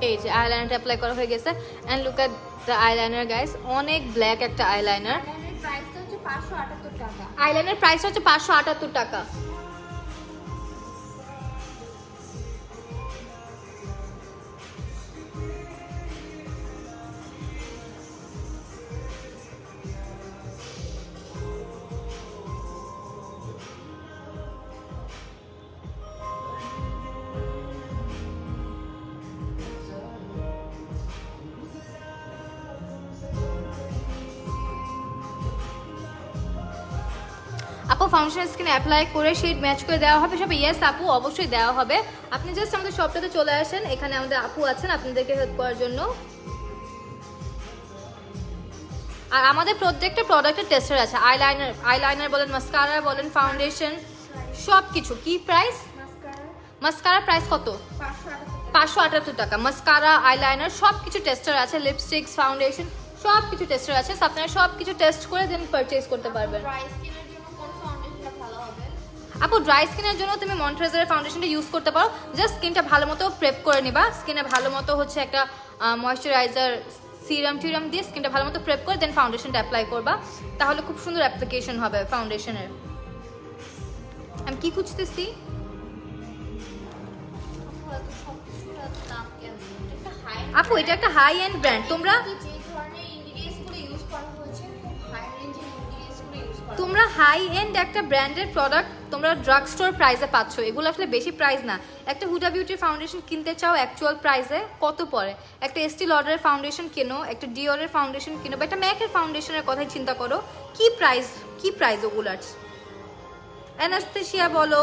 এই যে আইলাইনারটা অ্যাপ্লাই করা হয়ে গেছে and look at the eyeliner guys, অনেক ব্ল্যাক একটা আইলাইনার। প্রাইসটা হচ্ছে 578 টাকা। আইলাইনার প্রাইস হচ্ছে 578 টাকা। আপু ফাউন্ডেশন স্কিন অ্যাপ্লাই করে শেড ম্যাচ করে দেওয়া হবে সব? ইয়েস আপু, অবশ্যই দেওয়া হবে। আপনি জাস্ট আমাদের শপটাতে চলে আসেন, এখানে আমাদের আপু আছেন আপনাদেরকে হেল্প করার জন্য। আর আমাদের প্রত্যেকটা প্রোডাক্টের টেস্টার আছে, আইলাইনার বলেন, মাস্কারা বলেন, ফাউন্ডেশন, সব কিছু। কি প্রাইস? মাস্কারা প্রাইস কত? 578 টাকা। মাস্কারা, আইলাইনার সব কিছু টেস্টার আছে, লিপস্টিক্স, ফাউন্ডেশন সব কিছু টেস্টার আছে। আপনারা সব কিছু টেস্ট করে দেন পারচেজ করতে পারবেন। আপু ড্রাই স্কিনের জন্য তুমি মন্ট্রেজারের ফাউন্ডেশনটা ইউজ করতে পারো। জাস্ট স্কিনটা ভালো মতো প্রেপ করে নিবা, স্কিনে ভালো মতো হচ্ছে একটা ময়শ্চারাইজার সিরাম দিয়ে স্কিনটা ভালো মতো প্রেপ করে দেন ফাউন্ডেশনটা অ্যাপ্লাই করবা, তাহলে খুব সুন্দর অ্যাপ্লিকেশন হবে ফাউন্ডেশনের। আমি কি খুঁজতেছি? একটা হাই আপু এটা একটা হাই এন্ড ব্র্যান্ড, তোমরা যে ধরনের ইনগ্রেডিয়েন্টস গুলো ইউজ করা হয়েছে খুব হাই রেঞ্জের ইনগ্রেডিয়েন্টস গুলো ইউজ করা তোমরা হাই এন্ড একটা ব্র্যান্ডেড প্রোডাক্ট তোমরা ড্রাগ স্টোর প্রাইসে পাচ্ছ। এগুলো আসলে বেশি প্রাইস না। একটা হুডা বিউটির ফাউন্ডেশন কিনতে চাও অ্যাকচুয়াল প্রাইসে কত পড়ে, একটা এস্টি লডারের ফাউন্ডেশন কেনো, একটা ডিওরের ফাউন্ডেশন কেনো, বা একটা ম্যাকের ফাউন্ডেশনের কথাই চিন্তা করো, কি প্রাইস ওগুলার, অ্যানাস্থেসিয়া বলো,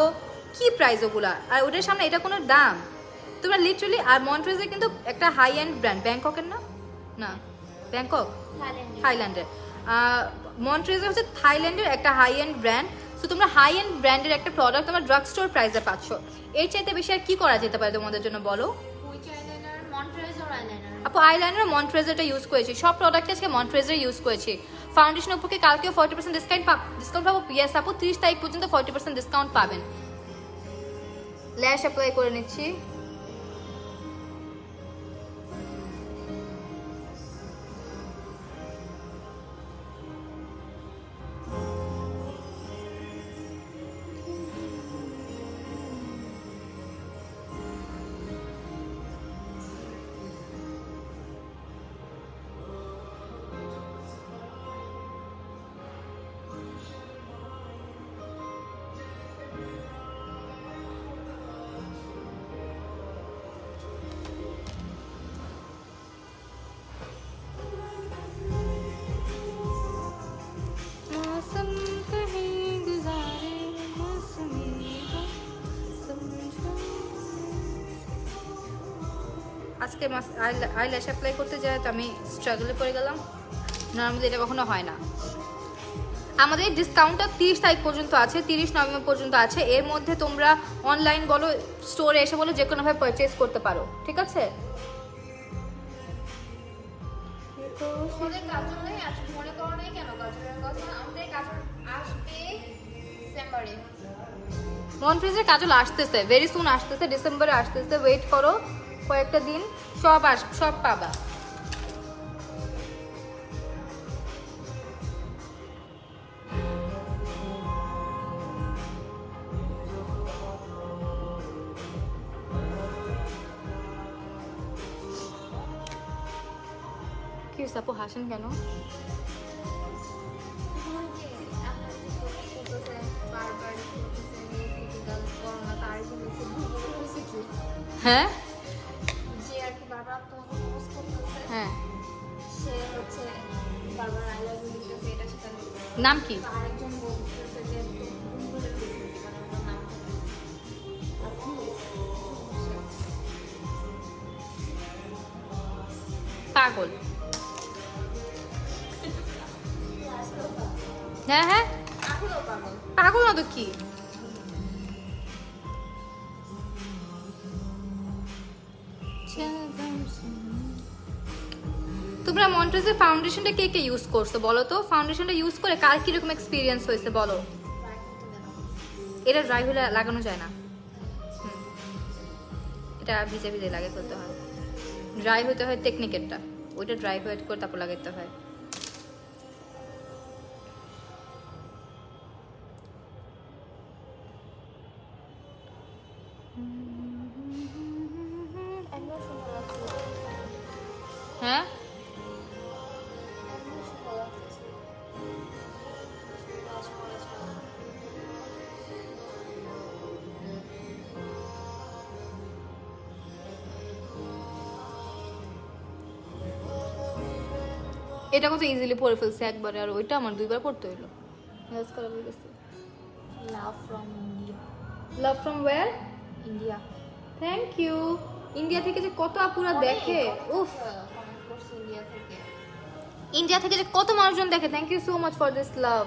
কি প্রাইস ওগুলা, আর ওটার সামনে এটা কোনো দাম? তোমরা লিটারালি, আর মন্ট্রেজে কিন্তু একটা হাই এন্ড ব্র্যান্ড, ব্যাংককের না, না ব্যাংকক থাইল্যান্ডের, মন্ট্রেজে হচ্ছে থাইল্যান্ডের একটা হাই এন্ড ব্র্যান্ড। তো তোমরা হাই এন্ড ব্র্যান্ডের একটা প্রোডাক্ট তোমরা ড্রাগ স্টোর প্রাইসে পাচ্ছ। এর চাইতে বেশি আর কি করা যেতে পারে তোমাদের জন্য বলো? হুইচ আইলাইনার, মন্ট্রেজর আইলাইনার। আপু আইলাইনার মন্ট্রেজরটা ইউজ করেছি, সব প্রোডাক্টে আজকে মন্ট্রেজর ইউজ করেছি। ফাউন্ডেশনের উপরে কালকেও 40% ডিসকাউন্ট পাবো। পিএস আপু 30 তারিখ পর্যন্ত 40% ডিসকাউন্ট পাবেন। ল্যাশ অ্যাপ্লাই করে নিচ্ছি। আজকে আইল্যাশ অ্যাপ্লাই করতে যায় তো আমি স্ট্রাগলে পড়ে গেলাম, নর্মালি এটা কখনো হয় না। আমাদের ডিসকাউন্টটা 30 তারিখ পর্যন্ত আছে, 30 নভেম্বর পর্যন্ত আছে। এর মধ্যে তোমরা অনলাইন বলো, স্টোরে এসে বলো, যে কোনোভাবে পারচেস করতে পারো, ঠিক আছে? আমাদের কাজল নেই, আজ মনে করো নাই কেন কাজলের কথা? আমাদের কাজল আসবে ডিসেম্বরে। মন্ট্রেজের কাজল আসতেছে, ভেরি সুন আসতেছে, ডিসেম্বরে আসতেছে। ওয়েট করো কয়েকটা দিন, সব পাবা। কি আপু হাসেন কেন? হ্যাঁ যে আর কি বারবার তোমাকে পোস্ট করতেছে, হ্যাঁ, সে হচ্ছে বারবার আই লাভ ইউ লিখতেছে, এটা সেটা লিখতেছে। নাম কি? তো আরেকজন বলতেছে যে তুমি বলে দিয়েছে কারণ আমার নাম আর কি পাগল। হ্যাঁ হ্যাঁ, আসলেও পাগল। পাগল না তো কি? তোমরা মন্ট্রেজের ফাউন্ডেশনটা কে কে ইউজ করছো বলো তো? ফাউন্ডেশনটা ইউজ করে কার কিরকম এক্সপিরিয়েন্স হয়েছে বলো? এটা ড্রাই হলে লাগানো যায় না, এটা ভিজে ভিজে লাগে করতে হয়, ড্রাই হতে হয় টেকনিকেরটা, ওইটা ড্রাই হয়ে করে তারপর লাগাতে হয়। একদম সুন্দর লাগছে, হ্যাঁ একদম সুন্দর লাগছে। এটা কত ইজিলি পরে ফেলছে একবারে, আর ওইটা আমার 2বার পড়তে হইলো। ইউজ করা হয়ে গেছে। Love from India. Love from where? India. Thank you. India থেকে যে কত আপুরা দেখে, উফ, কমেন্ট করছে ইন্ডিয়া থেকে। ইন্ডিয়া থেকে যে কত মানুষজন দেখে। Thank you so much for this love.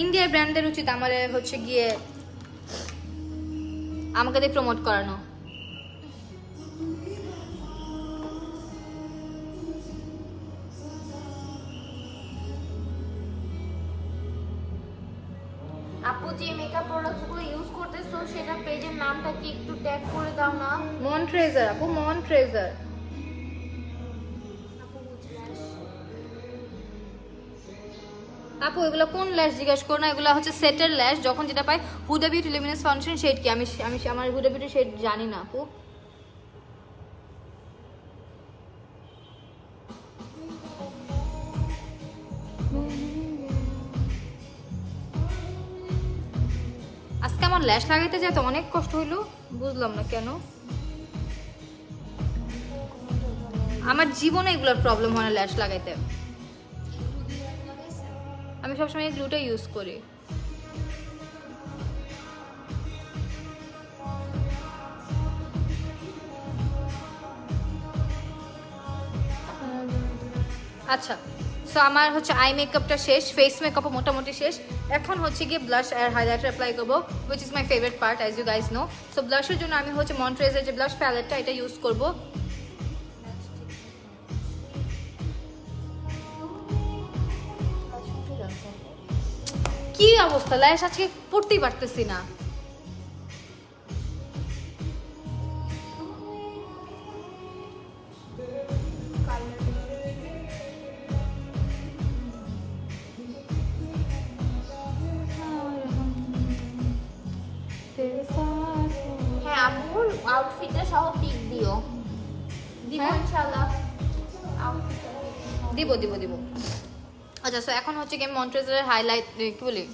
ইন্ডিয়ার ব্র্যান্ডের উচিত আমার হচ্ছে গিয়ে আমাকে দিয়ে প্রমোট করানো। আপু যে মেকআপ প্রোডাক্টসগুলো ইউজ করতেছো সেটা পেজের নামটা কি একটু ট্যাগ করে দাও না? মন্ট্রেজার আপু, মন্ট্রেজার। আপু বুঝলাম। আপু এগুলো কোন ল্যাশ জিজ্ঞেস করো না, এগুলো হচ্ছে সেটের ল্যাশ। যখন যেটা পাই Huda beauty luminous foundation shade কি, আমি আমি আমার হুডা বিউটি শেড জানি না আপু। আজকে আমার ল্যাশ লাগাইতে যেতে অনেক কষ্ট হইলো, বুঝলাম না কেন। আমার জীবনে এগুলোর প্রবলেম হয় না ল্যাশ লাগাইতে, আমি সবসময় এই গ্লুটা ইউজ করি। আচ্ছা, সো আমার হচ্ছে আই মেকআপটা শেষ, ফেস মেকআপও মোটামুটি শেষ। এখন হচ্ছে গিয়ে ব্লাশ আর হাইলাইটার অ্যাপ্লাই করবো, which is my favourite part as you guys know. So ব্লাশের জন্য আমি হচ্ছে মন্ট্রেজের যে ব্লাশ প্যালেটটা এটা ইউজ করবো। কি অবস্থা, ল্যাশ আজকে পড়তেই পারতেছি না। হ্যাঁ আপুর আউটফিটটা সহ পিক দিও। দিব হ্যাঁ? ইনশাআল্লাহ। দিব দিব দিব। আচ্ছা, সো এখন হচ্ছে কি আমি মন্ট্রেজারের হাইলাইট কি বলি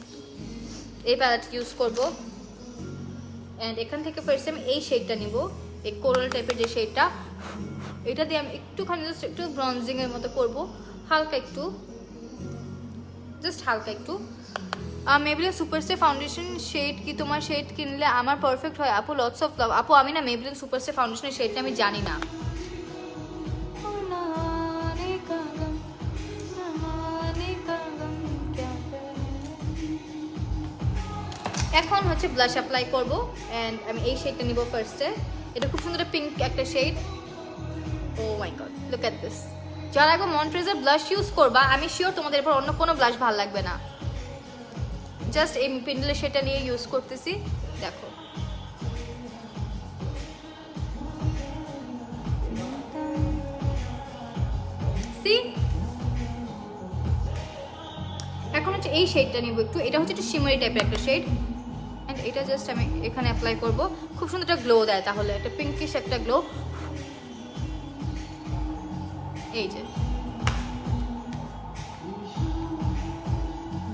এই প্যালেট ইউজ করবো। অ্যান্ড এখান থেকে ফার্স্ট আমি এই শেডটা নিব, এই কোরাল টাইপের যে শেডটা, এটা দিয়ে আমি একটুখানি জাস্ট একটু ব্রঞ্জিং এর মতো করব, হালকা একটু, জাস্ট হালকা একটু। মেবলিন সুপারস্টার ফাউন্ডেশন শেড কি তোমার শেড কিনলে আমার পারফেক্ট হয় আপু? লটস অফ লাভ আপু। আমি না মেবলিন সুপারস্টার ফাউন্ডেশনের শেডটা আমি জানি না। এখন হচ্ছে ব্লাশ অ্যাপ্লাই করবো অ্যান্ড আমি এই শেডটা নিব ফার্স্টে। এটা খুব সুন্দর পিঙ্ক একটা shade. Oh my god, look at this. যারা এখন মন্ট্রেজার ব্লাশ ইউজ করবা, আমি শিওর তোমাদের এরপর অন্য কোনো ব্লাশ ভালো লাগবে না। জাস্ট এই পেন্ডেলের শেডটা নিয়ে ইউজ করতেছি, দেখো। সি, এখন হচ্ছে এই শেডটা নিব একটু, এটা হচ্ছে একটু শিমারি টাইপের একটা শেড। অ্যান্ড এটা জাস্ট আমি এখানে অ্যাপ্লাই করব, খুব সুন্দর একটা গ্লো দেয়, তাহলে একটা পিঙ্কিশ একটা গ্লো। এই যে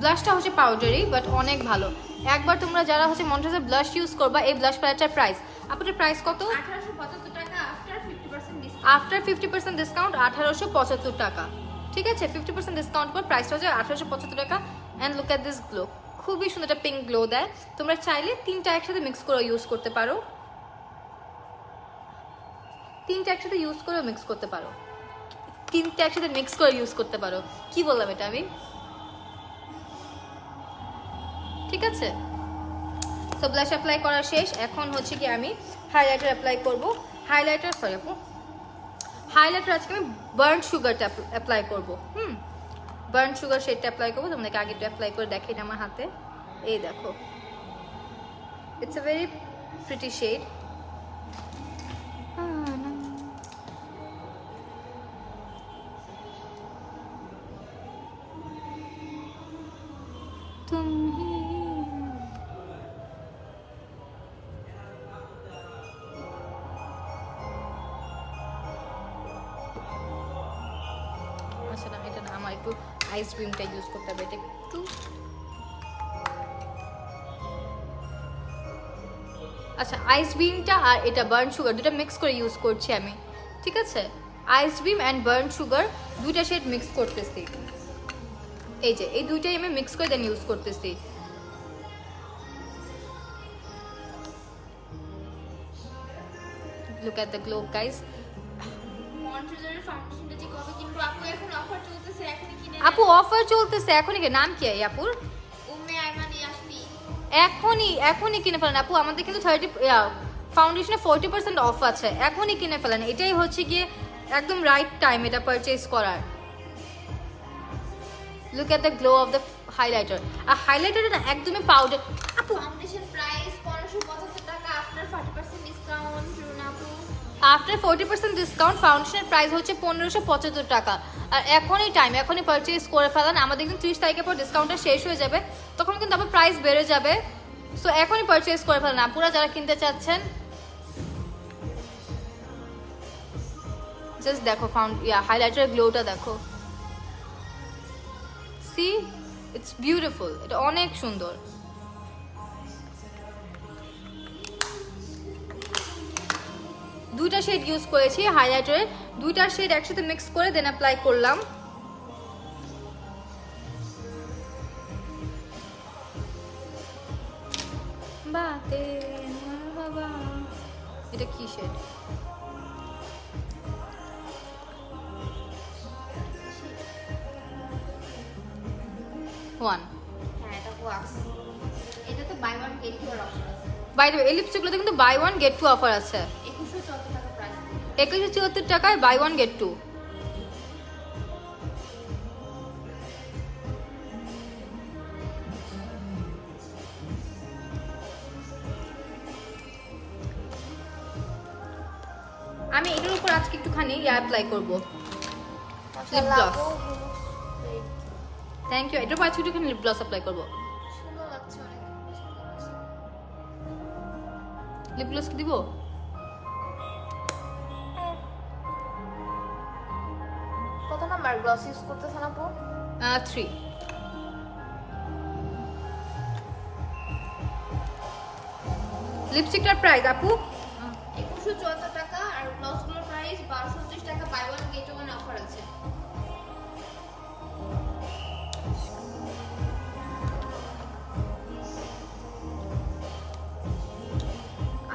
ব্লাশটা হচ্ছে পাউডারি বাট অনেক ভালো। একবার তোমরা যারা হচ্ছে মন্ট্রেজার ব্লাশ ইউজ করবা, এই ব্লাশ প্যালেটটার প্রাইস, আপনাদের প্রাইস কত? 1875 টাকা আফটার 50% ডিসকাউন্ট। আফটার 50% ডিসকাউন্ট 1875 টাকা। ঠিক আছে, 50% ডিসকাউন্ট পর প্রাইসটা হচ্ছে 1875 টাকা। And look at this glow, খুবই সুন্দর একটা পিঙ্ক গ্লো দেয়। তোমরা চাইলে তিনটা একসাথে মিক্স করে ইউজ করতে পারো, তিনটা একসাথে ইউজ করে মিক্স করতে পারো, তিনটা একসাথে মিক্স করে ইউজ করতে পারো। কি বললাম এটা আমি? ঠিক আছে, সো ব্লাশ অ্যাপ্লাই করা শেষ। এখন হচ্ছে কি আমি হাইলাইটার অ্যাপ্লাই করব। হাইলাইটার, সরি আপু, হাইলাইটার আজকে আমি বার্ন সুগারটা অ্যাপ্লাই করব। বার্ন সুগার শেডটা অ্যাপ্লাই করবো। তোমাদেরকে আগে একটু অ্যাপ্লাই করে দেখাই না আমার হাতে, এই দেখো, it's a very pretty shade. আচ্ছা না, এটা না, আমার একটু আইস ক্রিমটা ইউজ করতে হবে, এটা একটু। আচ্ছা, আইস বিমটা আর এটা বার্ন সুগার দুটো মিক্স করে ইউজ করছি আমি। ঠিক আছে, ice beam and burn sugar দুইটা শেড মিক্স করতেছি। এই যে এই দুইটাই আমি মিক্স করে দেন ইউজ করতেছি। Look at the glow guys. মন্ট্রেজারের ফাউন্ডেশনটা যে কবে কিনবো আপু? এখন অফার চলতেছে, এখনই কিনে আপু অফার চলতেছে এখনই, কি নাম কি এই আপুর? উম্মে আইমান ইয়াসমি। এখনই কিনে ফেলেন আপু, আমাদের কিন্তু ফাউন্ডেশনে 40% অফ আছে, এখনই কিনে ফেলেন। এটাই হচ্ছে গিয়ে একদম রাইট টাইম এটা পারচেজ করার। Look at the glow of the highlighter. আর হাইলাইটারটা না একদমই পাউডার আপু। ফাউন্ডেশন প্রাইস 1575 টাকা আফটার 40% ডিসকাউন্ট। রুনা আপু আফটার 40% ডিসকাউন্ট ফাউন্ডেশনের প্রাইস হচ্ছে 1575 টাকা। আর এখনই টাইম, এখনই পারচেজ করে ফেলান, আমাদের কিন্তু 30 তারিখের পর ডিসকাউন্টটা শেষ হয়ে যাবে, তখন কিন্তু আবার প্রাইস বেড়ে যাবে। সো এখনই পারচেজ করে ফেলান আপুরা যারা কিনতে চাচ্ছেন। জাস্ট দেখো হাইলাইটার গ্লোটা দেখো, সি ইটস বিউটিফুল, এটা অনেক সুন্দর। দুইটা শেড ইউজ করেছি হাইলাইটারের, দুইটা শেড একসাথে মিক্স করে দেন অ্যাপ্লাই করলাম। এটা কি শেড? ওয়ান। হ্যাঁ এটা ওয়াক্স, এটা তো বাই ওয়ান গেট টু এর অফার আছে। বাই দ্য ওয়ে এই লিপস্টিকগুলোতে কিন্তু buy one get two offer আছে। 2174 টাকা প্রাইস। 2174 টাকায় বাই ওয়ান গেট টু। আমি এটার উপর আজকে একটুখানি অ্যাপ্লাই করব, লিপ গ্লস। Thank you. এটার উপর আজকে একটুখানি লিপ গ্লস অ্যাপ্লাই করব। সুন্দর লাগছে অনেক। লিপ গ্লস কি দিব? কত নাম্বার গ্লস ইউজ করতেছেন আপু? 3। লিপস্টিকটার প্রাইস আপু 2174 টাকা, আর গ্লসগুলোর প্রাইস 1230 টাকা, buy one get one offer আছে।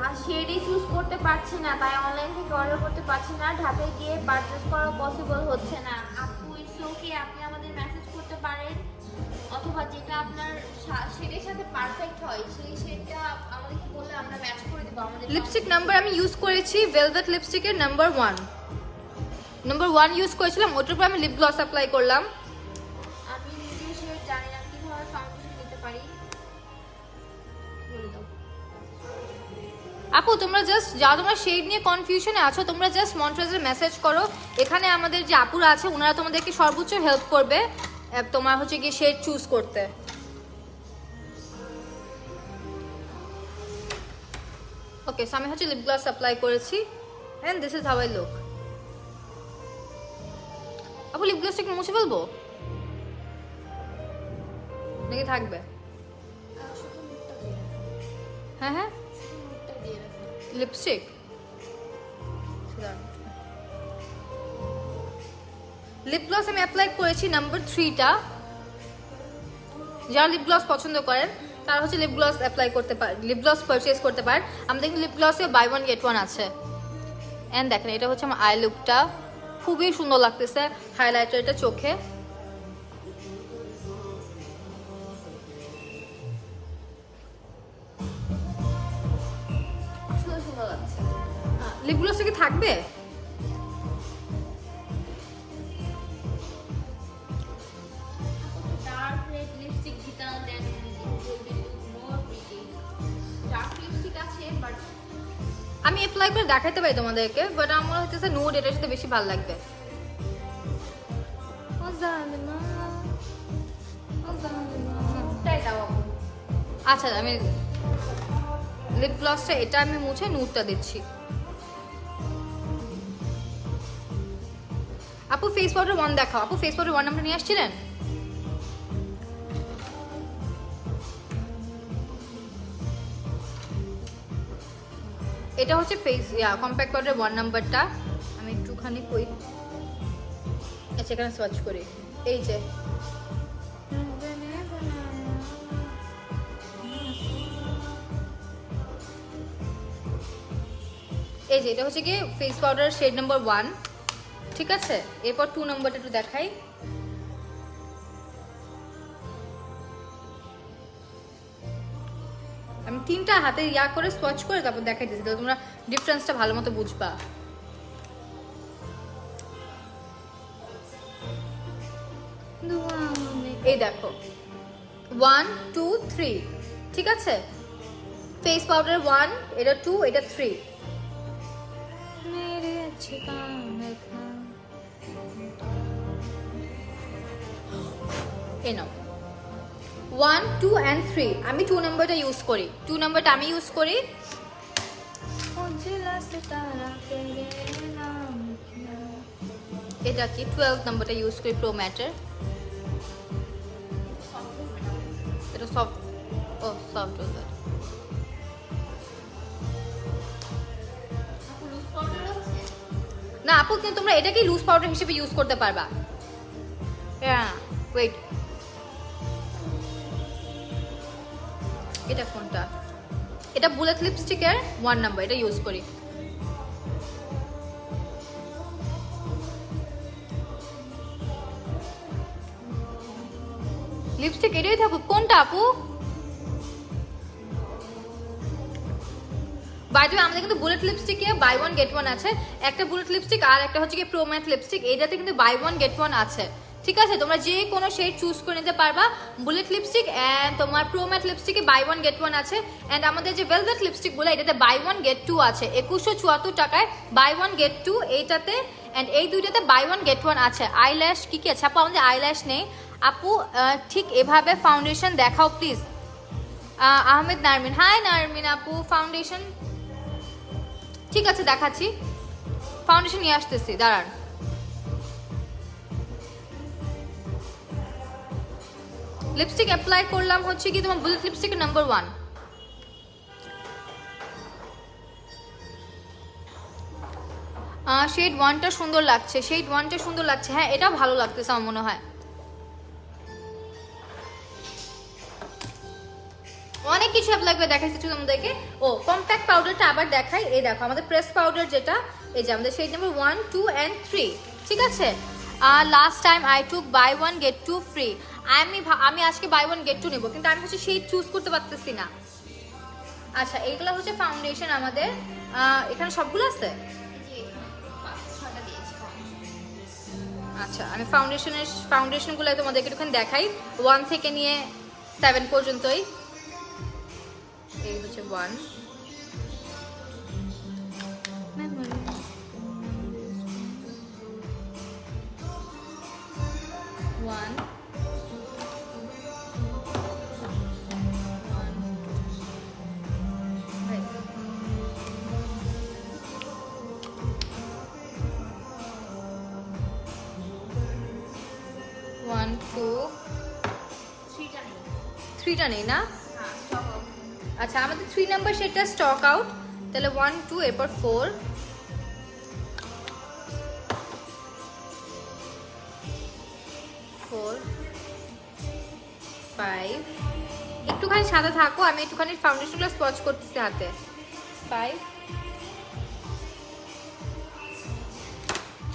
আর শেডই চুজ করতে পারছি না, তাই অনলাইন থেকে অর্ডার করতে পারছি না, ঢাকায় গিয়ে পারচেজ করা পসিবল হচ্ছে না। আপু ইটস ওকে, আপনি আমাদের মেসেজ করতে পারেন, অথবা যেটা আপনার শেডের সাথে পারফেক্ট হয় সেই শেডটা আমাদেরকে বললে আমরা ম্যাচ করে দেব। আমাদের লিপস্টিক নাম্বার আমি ইউজ করেছি ভেলভেট লিপস্টিকের নাম্বার 1 ইউজ করেছিলাম, ওটার উপর আমি লিপ গ্লস অ্যাপ্লাই করলাম। আমি নিজে শেড জানি না কিভাবে ফাউন্ডেশন দিতে পারি, বলে দাও। আপু তোমরা জাস্ট তোমরা শেড নিয়ে কনফিউশনে আছো, তোমরা জাস্ট মন্ট্রেজের মেসেজ করো, এখানে আমাদের যে আপুরা আছে ওনারা তোমাদেরকে সর্বোচ্চ হেল্প করবে তোমার হচ্ছে গিয়ে শেড চুজ করতে। ওকে, সো আমি হচ্ছে লিপ গ্লস অ্যাপ্লাই করেছি and this is how I look. আপু লিপ গ্লসটা কি মুছে ফেলবো নাকি থাকবে? শুধু মুখটা দিয়ে হ্যাঁ হ্যাঁ, শুধু মুখটা দিয়ে রাখো। লিপস্টিক লিপ গ্লস আমি অ্যাপ্লাই করেছি নাম্বার 3টা। যারা লিপ গ্লস পছন্দ করেন তারা হচ্ছে লিপ গ্লস অ্যাপ্লাই করতে পারেন, লিপ গ্লস পারচেজ করতে পারেন। আমাদের কিন্তু লিপ গ্লসে বাই ওয়ান গেট ওয়ান আছে। এন্ড দেখেন এটা হচ্ছে আমার আই লুকটা, খুবই সুন্দর লাগতেছে। হাইলাইটার এটা চোখে, সুন্দর সুন্দর লাগছে। লিপ গ্লসটা কি থাকবে? ডার্ক রেড লিপস্টিক দিতে দেন মোর প্রিটি। ডার্ক লিপস্টিক আছে বাট আমি অ্যাপ্লাই করে দেখাতে পারি তোমাদেরকে, বাট আমার মনে হচ্ছে নুড এটার সাথে বেশি ভালো লাগবে। মুখটাই দাও আপু। আচ্ছা, আমি লিপ গ্লসটা এটা আমি মুছে নুডটা দিচ্ছি। আপু ফেস পাউডার 1 দেখাও। আপু ফেস পাউডার 1 আমরা নিয়ে আসছিলেন? এটা হচ্ছে ফেস কম্প্যাক্ট পাউডার 1 নাম্বারটা। আমি একটুখানি কই, আচ্ছা এখানে সোয়াচ করি। এই যে এটা হচ্ছে কি ফেস পাউডার শেড নাম্বার 1, ঠিক আছে। এরপর 2 নাম্বারটা একটু দেখাই। আমি 3টা হাতে করে সোয়াচ করে তারপর দেখাই দিচ্ছি, তাহলে তোমরা ডিফারেন্সটা ভালো মতো বুঝবা। এই দেখো 1 2 3, ঠিক আছে। ফেস পাউডার 1, এটা 2, এটা 3। এই নাও 1 2 and 3 আমি 2 নাম্বারটা ইউজ করি 2 নাম্বারটা আমি ইউজ করি এটা কি 12 নাম্বারটা ইউজ করি প্রো ম্যাটের এটা সফট ও সফট রোলার না আপু কিন্তু তোমরা এটাকে লুজ পাউডার হিসেবে ইউজ করতে পারবা হ্যাঁ ওয়েট এটা কোনটা এটা বুলেট লিপস্টিকের 1 নাম্বার এটা ইউজ করি লিপস্টিক এটাই থাকুক কোনটা আপু বাই দ্য ওয়ে আমাদের কিন্তু বুলেট লিপস্টিকে বাই 1 গেট 1 আছে একটা বুলেট লিপস্টিক আর একটা হচ্ছে কি প্রো ম্যাট লিপস্টিক এইটাতে কিন্তু বাই 1 গেট 1 আছে ঠিক আছে তোমরা যে কোনো শেড চুজ করে নিতে পারবা বুলেট লিপস্টিক এন্ড তোমার প্রো ম্যাট লিপস্টিকে বাই 1 গেট 1 আছে এন্ড আমাদের যে ভেলভেট লিপস্টিক গুলো এটাতে বাই 1 গেট 2 আছে 2174 টাকায় বাই 1 গেট 2 এইটাতে এন্ড এই দুইটাতে বাই 1 গেট 1 আছে আইল্যাশ কি কি আছে আপু আমাদের আইল্যাশ নেই আপু ঠিক এভাবে ফাউন্ডেশন দেখাও প্লিজ আহমেদ নারমিন হাই নারমিন আপু ফাউন্ডেশন ঠিক আছে দেখাচ্ছি ফাউন্ডেশন নিয়ে আসতেছি দাঁড়ান লিপস্টিক অ্যাপ্লাই করলাম হচ্ছে কি তোমার বুলেট লিপস্টিক নাম্বার 1 শেড 1টা সুন্দর লাগছে শেড 1টা সুন্দর লাগছে হ্যাঁ এটা ভালো লাগতেছে আমার মনে হয় অনেক কিছু অ্যাপ্লাই করে দেখাইছি তোমাদেরকে ও কম্প্যাক্ট পাউডারটা আবার দেখাই এই দেখো আমাদের প্রেস পাউডার যেটা এই যে আমাদের শেড নাম্বার 1 2 and 3 ঠিক আছে last time I took buy 1 get 2 free আমি আজকে বাই 1 গেট 2 নেব কিন্তু আমি হচ্ছে শেড চুজ করতে পারতেছি না আচ্ছা এইগুলো হচ্ছে ফাউন্ডেশন আমাদের এখানে সবগুলো আছে আচ্ছা আমি ফাউন্ডেশনগুলো তোমাদেরকে একটুখানি দেখাই 1 থেকে নিয়ে 7 পর্যন্তই এই হচ্ছে 1 3টা নেই না আচ্ছা আমাদের 3 নাম্বার শেডটা স্টক আউট তাহলে 1 2 এরপর 4 5 একটুখানি সাদা থাকো আমি একটুখানি ফাউন্ডেশনগুলো স্পচ করতেছি হাতে 5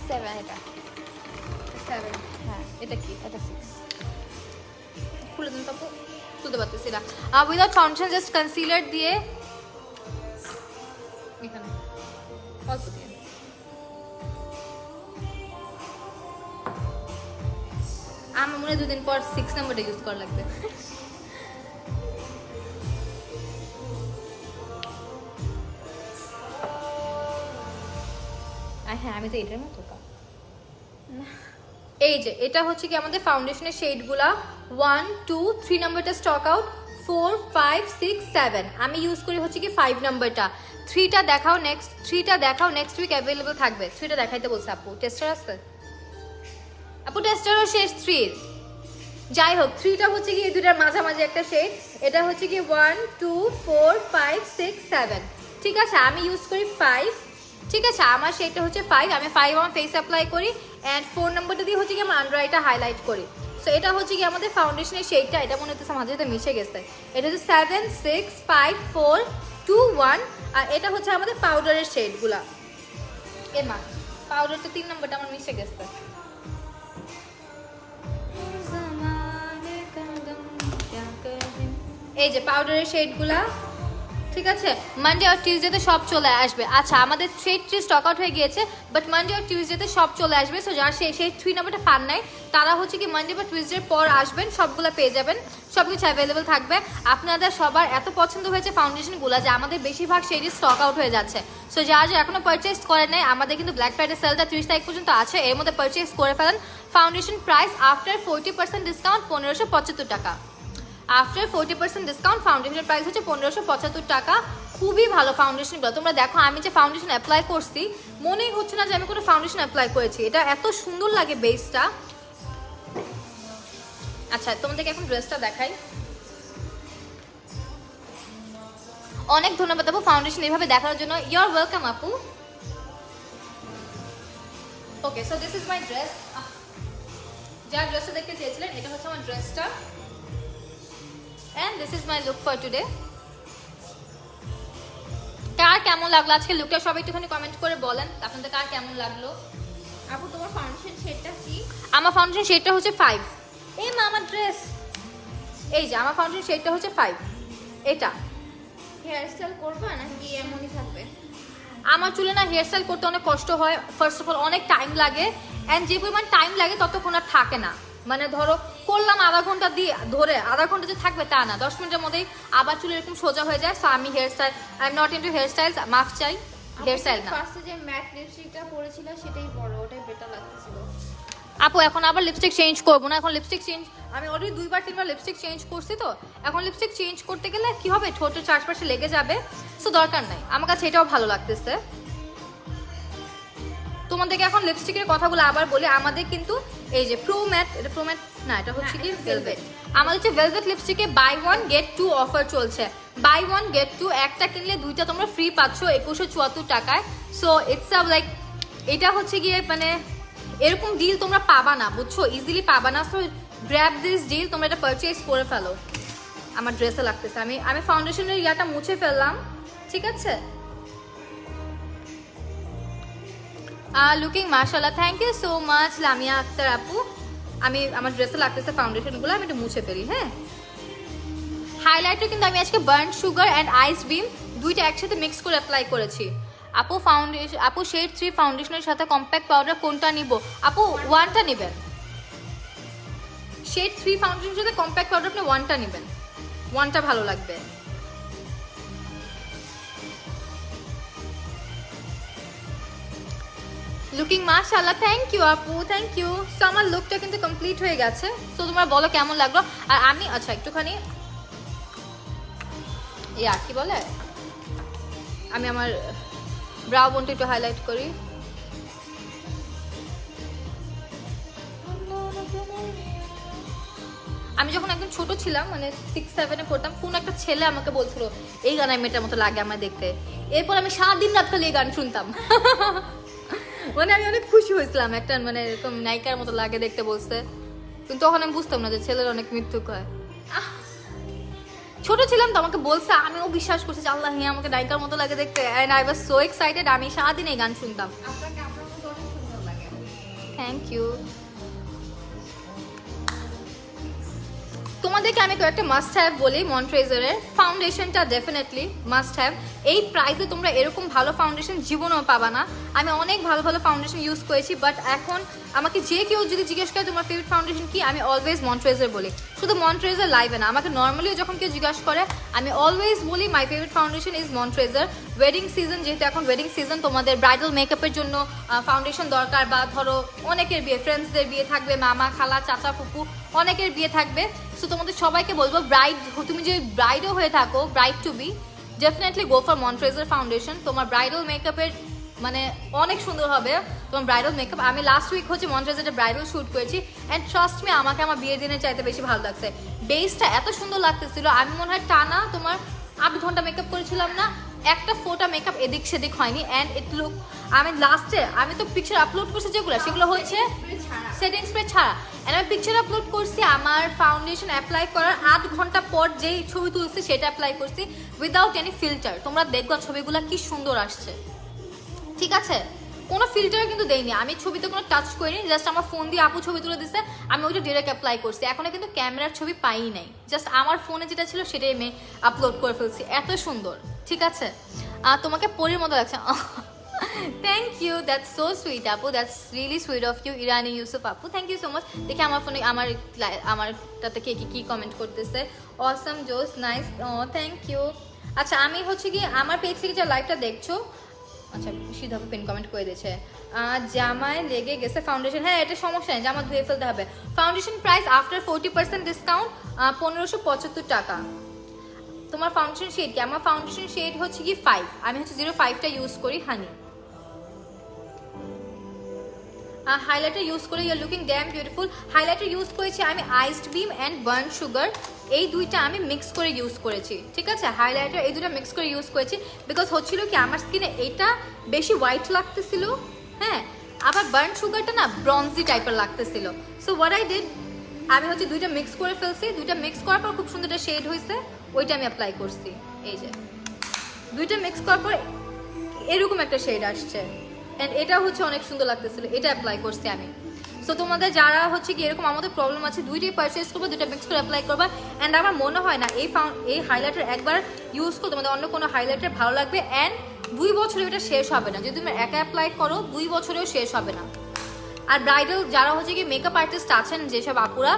7 এটা 7 হ্যাঁ এটা কি এটা 6 খুলে দিন তাপু খুলতে পারতেছি না উইদাউট ফাউন্ডেশন জাস্ট কনসিলার দিয়ে এখানে অল্প দিয়ে আমার মনে হয় 2 দিন পর 6 নাম্বারটা ইউজ করা লাগবে হ্যাঁ আমি তো এটার মতো এই যে এটা হচ্ছে কি আমাদের ফাউন্ডেশনের শেডগুলা 1 2 3 নাম্বারটা স্টক আউট 4 5 6 7 আমি ইউজ করি হচ্ছে কি 5 নাম্বারটা 3টা দেখাও নেক্সট উইক অ্যাভেলেবল থাকবে 3টা দেখাইতে বলছে আপু টেস্টার আছে আপু টেস্টারও শেষ 3 যাই হোক 3টা হচ্ছে কি এই দুটার মাঝামাঝি একটা শেড এটা হচ্ছে কি 1 2 4 5 6 7 ঠিক আছে আমি ইউজ করি 5 ঠিক আছে আমার শেডটা হচ্ছে 5 আমি 5 আমার ফেস অ্যাপ্লাই করি এন্ড 4 নাম্বারটা দিয়ে হচ্ছে কি আমার আন্ডার আইটা হাইলাইট করি সো এটা হচ্ছে কি আমাদের ফাউন্ডেশনের শেডটা এটা মনে হচ্ছে মাঝে সাথে মিশে গেছে এটা হচ্ছে 7 6 5 4 2 1 আর এটা হচ্ছে আমাদের পাউডারের শেডগুলা এমা পাউডারটা 3 নাম্বারটা আমার মিশে গেছে এই যে পাউডারের শেডগুলা ঠিক আছে, মানডে আর টিউসডেতে সব চলে আসবে। আচ্ছা আমাদের সেই 3 স্টক আউট হয়ে গিয়েছে, বাট মানডে আর টিউসডেতে সব চলে আসবে। সো যারা সেই 3 নাম্বারটা পান নাই তারা হচ্ছে কি মানডে বা টিউসডের পর আসবেন, সবগুলো পেয়ে যাবেন, সব কিছু অ্যাভেলেবেল থাকবে। আপনাদের সবার এত পছন্দ হয়েছে ফাউন্ডেশনগুলো যে আমাদের বেশিরভাগ শেডই স্টক আউট হয়ে যাচ্ছে। সো যারা যারা এখনো পারচেস করেন নাই, আমাদের কিন্তু ব্ল্যাক ফ্রাইডে সেলটা 30 তারিখ পর্যন্ত আছে, এর মধ্যে পারচেস করে ফেলেন। ফাউন্ডেশন প্রাইস আফটার 40% ডিসকাউন্ট 1575 টাকা। আফটার 40% ডিসকাউন্ট ফাউন্ডেশনের প্রাইস হচ্ছে 1575 টাকা। খুবই ভালো ফাউন্ডেশনগুলো, তোমরা দেখো আমি যে ফাউন্ডেশন অ্যাপ্লাই করছি মনেই হচ্ছে না যে আমি কোনো ফাউন্ডেশন অ্যাপ্লাই করেছি, এটা এত সুন্দর লাগে বেসটা। আচ্ছা তোমাদেরকে এখন ড্রেসটা দেখাই। অনেক ধন্যবাদ আপু ফাউন্ডেশন এইভাবে দেখানোর জন্য, ইউ আর ওয়েলকাম আপু। Okay so this is my dress. যার ড্রেসটা দেখতে চেয়েছিলেন এটা হচ্ছে আমার ড্রেসটা, and this is my look for today. কার কেমন লাগলো আজকে লুকটা সবাই একটুখানি কমেন্ট করে বলেন আপনাদের কার কেমন লাগলো। আপু তোমার ফাউন্ডেশন শেডটা কি? আমার ফাউন্ডেশন শেডটা হচ্ছে 5। এই মা আমার ড্রেস, এই যে আমার ফাউন্ডেশন শেডটা হচ্ছে 5। এটা হেয়ার স্টাইল করবা নাকি এমনই থাকবে? আমার চুলে না হেয়ার স্টাইল করতে অনেক কষ্ট হয়, ফার্স্ট অফ অল অনেক টাইম লাগে, অ্যান্ড যে পরিমাণ টাইম লাগে ততক্ষণ আর থাকে না। মানে ধরো করলাম আধা ঘন্টা দিয়ে ধরে আধা ঘন্টা যে থাকবে তা না, 10 মিনিটের মধ্যেই আবার চুল এরকম সোজা হয়ে যায়। সো আমি hairstyle, I am not into hairstyles, মাফ চাই, হেয়ার স্টাইল না। ফার্স্টে যে ম্যাট লিপস্টিকটা পরেছিল সেটাই পরো, ওটাই বেটার লাগতেছিল। আপু এখন আবার লিপস্টিক চেঞ্জ করবো না, এখন লিপস্টিক চেঞ্জ আমি অলরেডি 2-3বার লিপস্টিক চেঞ্জ করছি, তো এখন লিপস্টিক চেঞ্জ করতে গেলে কি হবে ঠোঁটের চারপাশে লেগে যাবে, সো দরকার নাই। আমার কাছে এটাও ভালো লাগতেছে। তোমাদেরকে এখন লিপস্টিকের কথাগুলো আবার বলি। আমাদের কিন্তু এই যে প্রো ম্যাট, এটা প্রো ম্যাট না, এটা হচ্ছে কি ভেলভেট। আমাদের হচ্ছে ভেলভেট লিপস্টিকে বাই 1 গেট 2 অফার চলছে। বাই 1 গেট 2, একটা কিনলে 2টা তোমরা ফ্রি পাচ্ছ 2174 টাকায়। সো ইটস আ লাইক, এটা হচ্ছে গিয়ে মানে এরকম ডিল তোমরা পাবা না, বুঝছো, ইজিলি পাবা না। সো গ্র্যাব দিস ডিল, তোমরা এটা পারচেজ করে ফেলো। আমার ড্রেসে লাগতেছে, আমি ফাউন্ডেশনের ইয়াটা মুছে ফেললাম, ঠিক আছে। লুকিং মাশাআল্লাহ, thank you so much Lamia Akter আপু। আমি আমার ড্রেসে লাগতেছে ফাউন্ডেশনগুলো, আমি একটু মুছে ফেলি। হ্যাঁ, হাইলাইটার কিন্তু আমি আজকে বার্ন সুগার অ্যান্ড আইস বিম দুইটা একসাথে মিক্স করে অ্যাপ্লাই করেছি। আপু ফাউন্ডেশন, আপু শেড 3 ফাউন্ডেশনের সাথে কম্প্যাক্ট পাউডার কোনটা নিব? আপু 1টা নেবেন। শেড 3 ফাউন্ডেশনের সাথে কম্প্যাক্ট পাউডার আপনি 1টা নেবেন, 1টা ভালো লাগবে। লুকিং মাশাআল্লাহ, থ্যাংক ইউ আপু, থ্যাংক ইউ। সো আমার লুকটা কিন্তু কমপ্লিট হয়ে গেছে। সো তোমরা বলো কেমন লাগলো। আর আমি আচ্ছা একটুখানি ইয়া কি বলে, আমি আমার ব্রাউ বোনটা একটু হাইলাইট করি। আমি যখন একদম ছোট ছিলাম মানে 6-7-এ পড়তাম, কোন একটা ছেলে আমাকে বলছিল এই গান মেয়েটার মতো লাগে আমার দেখতে। এরপর আমি সারাদিন রাত খালি এই গান শুনতাম। মানে আমি অনেক খুশি হয়েছিলাম, একটা মানে এরকম নায়িকার মতো লাগে দেখতে বলছে, কিন্তু তখন আমি বুঝতাম না যে ছেলের অনেক মৃত্যু হয়। ছোট ছিলাম তো আমাকে বলছে, আমিও বিশ্বাস করছি যে আল্লাহ হ্যাঁ আমাকে নায়িকার মতো লাগে দেখতে, and I was so excited. আমি সারাদিন এই গান শুনতাম। আপনাকে আপনার মতো অনেক সুন্দর লাগে। Thank you. তোমাদেরকে আমি কয়েকটা মাস্ট হ্যাভ বলি। মন্ট্রেজারের ফাউন্ডেশনটা ডেফিনেটলি মাস্ট হ্যাভ। এই প্রাইসে তোমরা এরকম ভালো ফাউন্ডেশন জীবনেও পাবা না। আমি অনেক ভালো ভালো ফাউন্ডেশন ইউজ করেছি, বাট এখন আমাকে যে কেউ যদি জিজ্ঞেস করে তোমার ফেভারিট ফাউন্ডেশন কি, আমি অলওয়েজ মন্ট্রেজার বলি। শুধু মন্ট্রেজার লাইভে না, আমাকে নর্মালিও যখন কেউ জিজ্ঞাসা করে আমি অলওয়েজ বলি মাই ফেভারিট ফাউন্ডেশন ইজ মন্ট্রেজার। ওয়েডিং সিজন, যেহেতু এখন ওয়েডিং সিজন, তোমাদের ব্রাইডাল মেকআপের জন্য ফাউন্ডেশন দরকার, বা ধরো অনেকের বিয়ে, ফ্রেন্ডসদের বিয়ে থাকবে, মামা খালা চাচা ফুপু অনেকের বিয়ে থাকবে। সো তোমাদের সবাইকে বলবো, তুমি যে ব্রাইডও হয়ে থাকো, bride to be, definitely go for মন্ট্রেজার ফাউন্ডেশন। তোমার ব্রাইডাল মেকআপের মানে অনেক সুন্দর হবে তোমার ব্রাইডাল মেকআপ। আমি লাস্ট উইক হচ্ছে মন্ট্রেজারে ব্রাইডাল শ্যুট করেছি, অ্যান্ড ট্রাস্ট মি আমাকে আমার বিয়ের দিনের চাইতে বেশি ভালো লাগছে। বেসটা এত সুন্দর লাগতেছিল, আমি মনে হয় টানা তোমার 8 ঘন্টা মেকআপ করেছিলাম না, একটা ফোটা মেকআপ এদিক সেদিক হয়নি। অ্যান্ড ইট লুক, আমি লাস্টে আমি তো পিকচার আপলোড করছি যেগুলো, সেগুলো হচ্ছে সেটিং স্প্রে ছাড়া। অ্যান্ড আমি পিকচার আপলোড করছি আমার ফাউন্ডেশন অ্যাপ্লাই করার 8 ঘন্টা পর যেই ছবি তুলছি সেটা অ্যাপ্লাই করছি উইদাউট এনি ফিল্টার। তোমরা দেখবা ছবিগুলো কি সুন্দর আসছে, ঠিক আছে, কোনো ফিল্টার কিন্তু দেয়নি আমি, ছবিতে কোনো টাচ করিনি, জাস্ট আমার ফোন দিয়ে আপু ছবি তুলে দিচ্ছে, আমি ওইটা ডিরেক্ট অ্যাপ্লাই করছি। এখনো কিন্তু ক্যামেরার ছবি পাই নাই, জাস্ট আমার ফোনে যেটা ছিল সেটাই আমি আপলোড করে ফেলছি। এত সুন্দর, ঠিক আছে, তোমাকে পরীর মতো লাগছে। Thank you, that's so sweet আপু, that's really sweet of you Irani Yusuf আপু, থ্যাংক ইউ সো মাচ। দেখি আমার ফোনে আমারটাতে কে কি কমেন্ট করতেছে। অসম জোস, নাইস, ও থ্যাংক ইউ। আচ্ছা আমি হচ্ছে কি আমার পেজ থেকে যে লাইভটা দেখছো, আচ্ছা সিধা পেন কমেন্ট করে দিয়েছে, জামায় লেগে গেছে ফাউন্ডেশন। হ্যাঁ এটা সমস্যা নেই, জামা ধুয়ে ফেলতে হবে। ফাউন্ডেশন প্রাইস আফটার 40% ডিসকাউন্ট 1575 টাকা। তোমার ফাউন্ডেশন শেড কি? আমার ফাউন্ডেশন শেড হচ্ছে কি 5, আমি হচ্ছে 05টা ইউজ করি, হানি। হাইলাইটার ইউজ করে you are looking damn beautiful. Highlighter use করেছি আমি iced beam and burn sugar, এই দুইটা আমি মিক্স করে ইউজ করেছি, ঠিক আছে। হাইলাইটার এই দুটো মিক্স করে ইউজ করেছি বিকজ হচ্ছিল কি আমার স্কিনে এটা বেশি হোয়াইট লাগতেছিল, হ্যাঁ, আবার বার্ন সুগারটা না ব্রঞ্জি টাইপের লাগতেছিল। সো হোয়াট আই ডিড, আমি হচ্ছে দুইটা মিক্স করে ফেলছি, দুইটা মিক্স করার পর খুব সুন্দর একটা শেড হয়েছে, ওইটা আমি অ্যাপ্লাই করছি। এই যে দুইটা মিক্স করার পর এরকম একটা শেড আসছে, অ্যান্ড এটা হচ্ছে অনেক সুন্দর লাগতেছিল, এটা অ্যাপ্লাই করছি আমি। সো তোমাদের যারা হচ্ছে কি এরকম আমাদের প্রবলেম আছে, দুইটাই পারচেস করবে, দুইটা মিক্স করে অ্যাপ্লাই করবা। অ্যান্ড আমার মনে হয় না এই হাইলাইটার একবার ইউজ করে তোমাদের অন্য কোনো হাইলাইটার ভালো লাগবে, অ্যান্ড 2 বছরে এটা শেষ হবে না। যদি তুমি একা অ্যাপ্লাই করো 2 বছরেও শেষ হবে না। আর ব্রাইডাল যারা হচ্ছে কি মেকআপ আর্টিস্ট আছেন যেসব আপুরা,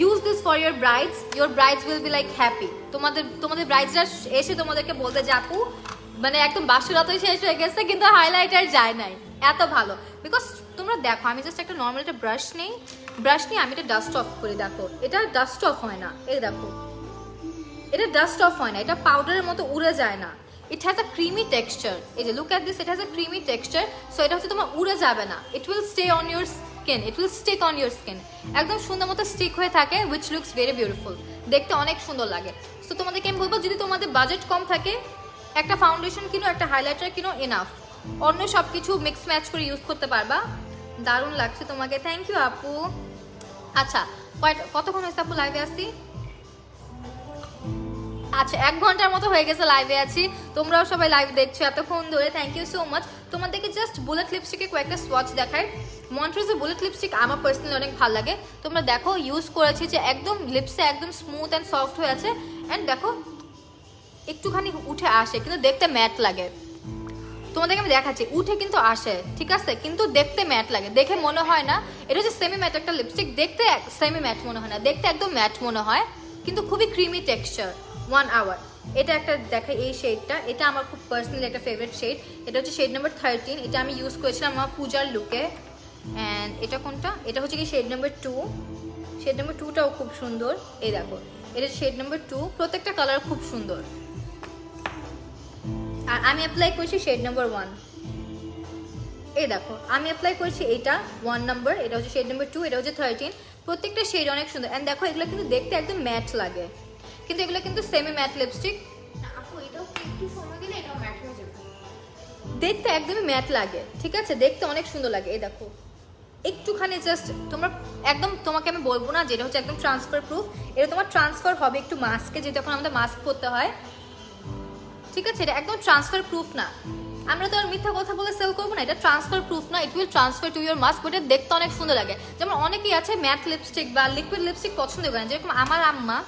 use this for your brides will be like happy. তোমাদের ব্রাইডসরা এসে তোমাদেরকে বলতে যে আপু মানে একদম বাসুরাতই শেষ হয়ে গেছে কিন্তু হাইলাইটার যায় নাই, এত ভালো। বিকজ তোমরা দেখো আমি জাস্ট একটা নর্মাল একটা ব্রাশ নিয়ে আমি এটা ডাস্ট অফ করি, দেখো এটা ডাস্ট অফ হয় না, এই দেখো এটা ডাস্ট অফ হয় না, এটা পাউডারের মতো উড়ে যায় না। It has a creamy texture, এই যে look at this, it has a creamy texture. So এটা হচ্ছে তোমার উড়ে যাবে না, it will stay on your skin, it will stick on your skin, একদম সুন্দর মতো স্টিক হয়ে থাকে, উইচ লুকস ভেরি বিউটিফুল, দেখতে অনেক সুন্দর লাগে। সো তোমাদেরকে আমি বলবো যদি তোমাদের বাজেট কম থাকে একটা ফাউন্ডেশন কিনো, একটা হাইলাইটার কিনো, এনাফ। অন্য সব কিছু মিক্স ম্যাচ করে ইউজ করতে পারবা। দারুণ লাগছে তোমাকে, থ্যাংক ইউ আপু। আচ্ছা কতক্ষণ হয়েছে আপু লাইভে আসছি? আচ্ছা 1 ঘন্টার মতো হয়ে গেছে লাইভে আছি, তোমরাও সবাই লাইভ দেখছো এতক্ষণ ধরে, থ্যাংক ইউ সো মাচ। তোমাদেরকে জাস্ট বুলেট লিপস্টিকে কয়েকটা সোয়াচ দেখায়। মন্ট্রোজের বুলেট লিপস্টিক আমার পার্সোনালি অনেক ভালো লাগে। তোমরা দেখো ইউজ করেছি যে একদম লিপসে একদম স্মুথ অ্যান্ড সফট হয়ে আছে, অ্যান্ড দেখো একটুখানি উঠে আসে কিন্তু দেখতে ম্যাট লাগে। তোমাদেরকে আমি দেখাচ্ছি, উঠে কিন্তু আসে, ঠিক আছে, কিন্তু দেখতে ম্যাট লাগে, দেখে মনে হয় না এটা হচ্ছে সেমি ম্যাট একটা লিপস্টিক, দেখতে সেমি ম্যাট মনে হয় না, দেখতে একদম ম্যাট মনে হয়, কিন্তু খুবই ক্রিমি টেক্সচার। 1 আওয়ার এটা একটা দেখাই, এই শেডটা, এটা আমার খুব পার্সোনালি একটা ফেভারিট শেড। এটা হচ্ছে শেড নাম্বার 13, এটা আমি ইউজ করেছিলাম আমার পূজার লুকে। অ্যান্ড এটা কোনটা, এটা হচ্ছে কি শেড নাম্বার 2, শেড নাম্বার 2টাও খুব সুন্দর, এই দেখো এটা শেড নাম্বার 2, প্রত্যেকটা কালার খুব সুন্দর। আর আমি অ্যাপ্লাই করছি শেড নাম্বার 1, এই দেখো আমি অ্যাপ্লাই করছি এইটা 1 নাম্বার, এটা হচ্ছে শেড নাম্বার 2, এটা হচ্ছে 13, প্রত্যেকটা শেড অনেক সুন্দর। অ্যান্ড দেখো এগুলো কিন্তু দেখতে একদম ম্যাট লাগে, কিন্তু এগুলো কিন্তু সেমি ম্যাট লিপস্টিক, আপু এটাও একটু সময় দিলে এটাও ম্যাট হয়ে যাবে, দেখতে একদমই ম্যাট লাগে, ঠিক আছে, দেখতে অনেক সুন্দর লাগে। এই দেখো একটুখানি জাস্ট তোমরা একদম, তোমাকে আমি বলবো না যেটা হচ্ছে একদম ট্রান্সফার প্রুফ, এটা তোমার ট্রান্সফার হবে একটু মাস্কে, যেহেতু এখন আমাদের মাস্ক পরতে হয়, ঠিক আছে, এটা একদম ট্রান্সফার প্রুফ না, আমরা তো আর মিথ্যা কথা বলে সেল করবো না, এটা ট্রান্সফার প্রুফ না, it will transfer to your mask, এটা দেখতে অনেক সুন্দর লাগে। যেমন অনেকেই আছে ম্যাট লিপস্টিক বা লিকুইড লিপস্টিক পছন্দ করে না, যেরকম আমার আম্মা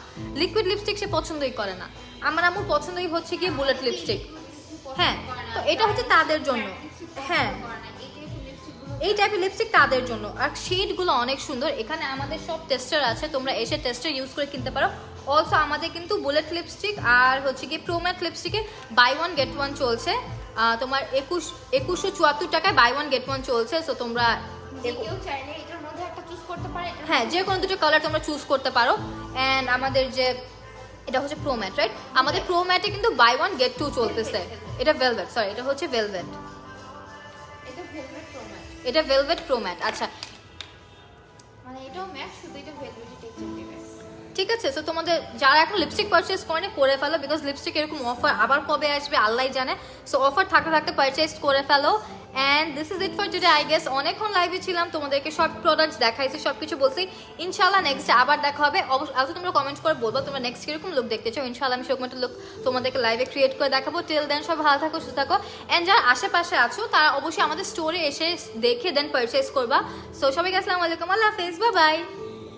লিকুইড লিপস্টিক সে পছন্দই করে না, আমার আম্মুর পছন্দই হচ্ছে কি বুলেট লিপস্টিক। হ্যাঁ তো এটা হচ্ছে তাদের জন্য, হ্যাঁ এই টাইপের লিপস্টিক তাদের জন্য। আর শেডগুলো অনেক সুন্দর, এখানে আমাদের সব টেস্টার আছে, তোমরা এসে টেস্টার ইউজ করে কিনতে পারো। অলসো আমাদের কিন্তু বুলেট লিপস্টিক আর হচ্ছে কি প্রোম্যাট লিপস্টিকে বাই 1 গেট 1 চলছে, তোমার 2174 টাকায় বাই 1 গেট 1 চলছে। সো তোমরা কেউ চাইলে এটার মধ্যে একটা চুজ করতে পারে, হ্যাঁ যে কোনো দুটো কালার তোমরা চুজ করতে পারো। অ্যান্ড আমাদের যে এটা হচ্ছে প্রোম্যাট, রাইট, আমাদের প্রোম্যাটে কিন্তু বাই 1 গেট 2 চলতেছে। এটা ভেলভেট, সরি এটা হচ্ছে ভেলভেট, এটা ভেলভেট প্রোম্যাট। আচ্ছা মানে এটাও ম্যাট, শুধু এটা ভেলভেটি টেক্সচার দিবে, ঠিক আছে। সো তোমাদের যারা এখন লিপস্টিক পারচেস করেনি করে ফেলো, বিকজ লিপস্টিক এরকম অফার আবার কবে আসবে আল্লাহ জানে। সো অফার থাকতে থাকতে পারচেস করে ফেলো। And this is it for today, I guess অনেকক্ষণ লাইভে ছিলাম, তোমাদেরকে সব প্রোডাক্টস দেখাইছি, সব কিছু বলছি। ইনশাল্লাহ নেক্সট আবার দেখা হবে। অবশ্যই তোমরা কমেন্ট করে বলবো তোমরা নেক্সট কিরকম লুক দেখতে চাও, ইনশাল্লাহ আমি সেরকম একটা লুক তোমাদেরকে লাইভে ক্রিয়েট করে দেখাবো। টিল দেন সব ভালো থাকো, সুস্থ থাকো। অ্যান্ড যারা আশেপাশে আছো তারা অবশ্যই আমাদের স্টোরে এসে দেখে দেন পারচেস করবা। সো সবাইকে আসসালামু আলাইকুম, আল্লাহ হাফেজ, বাই বাই।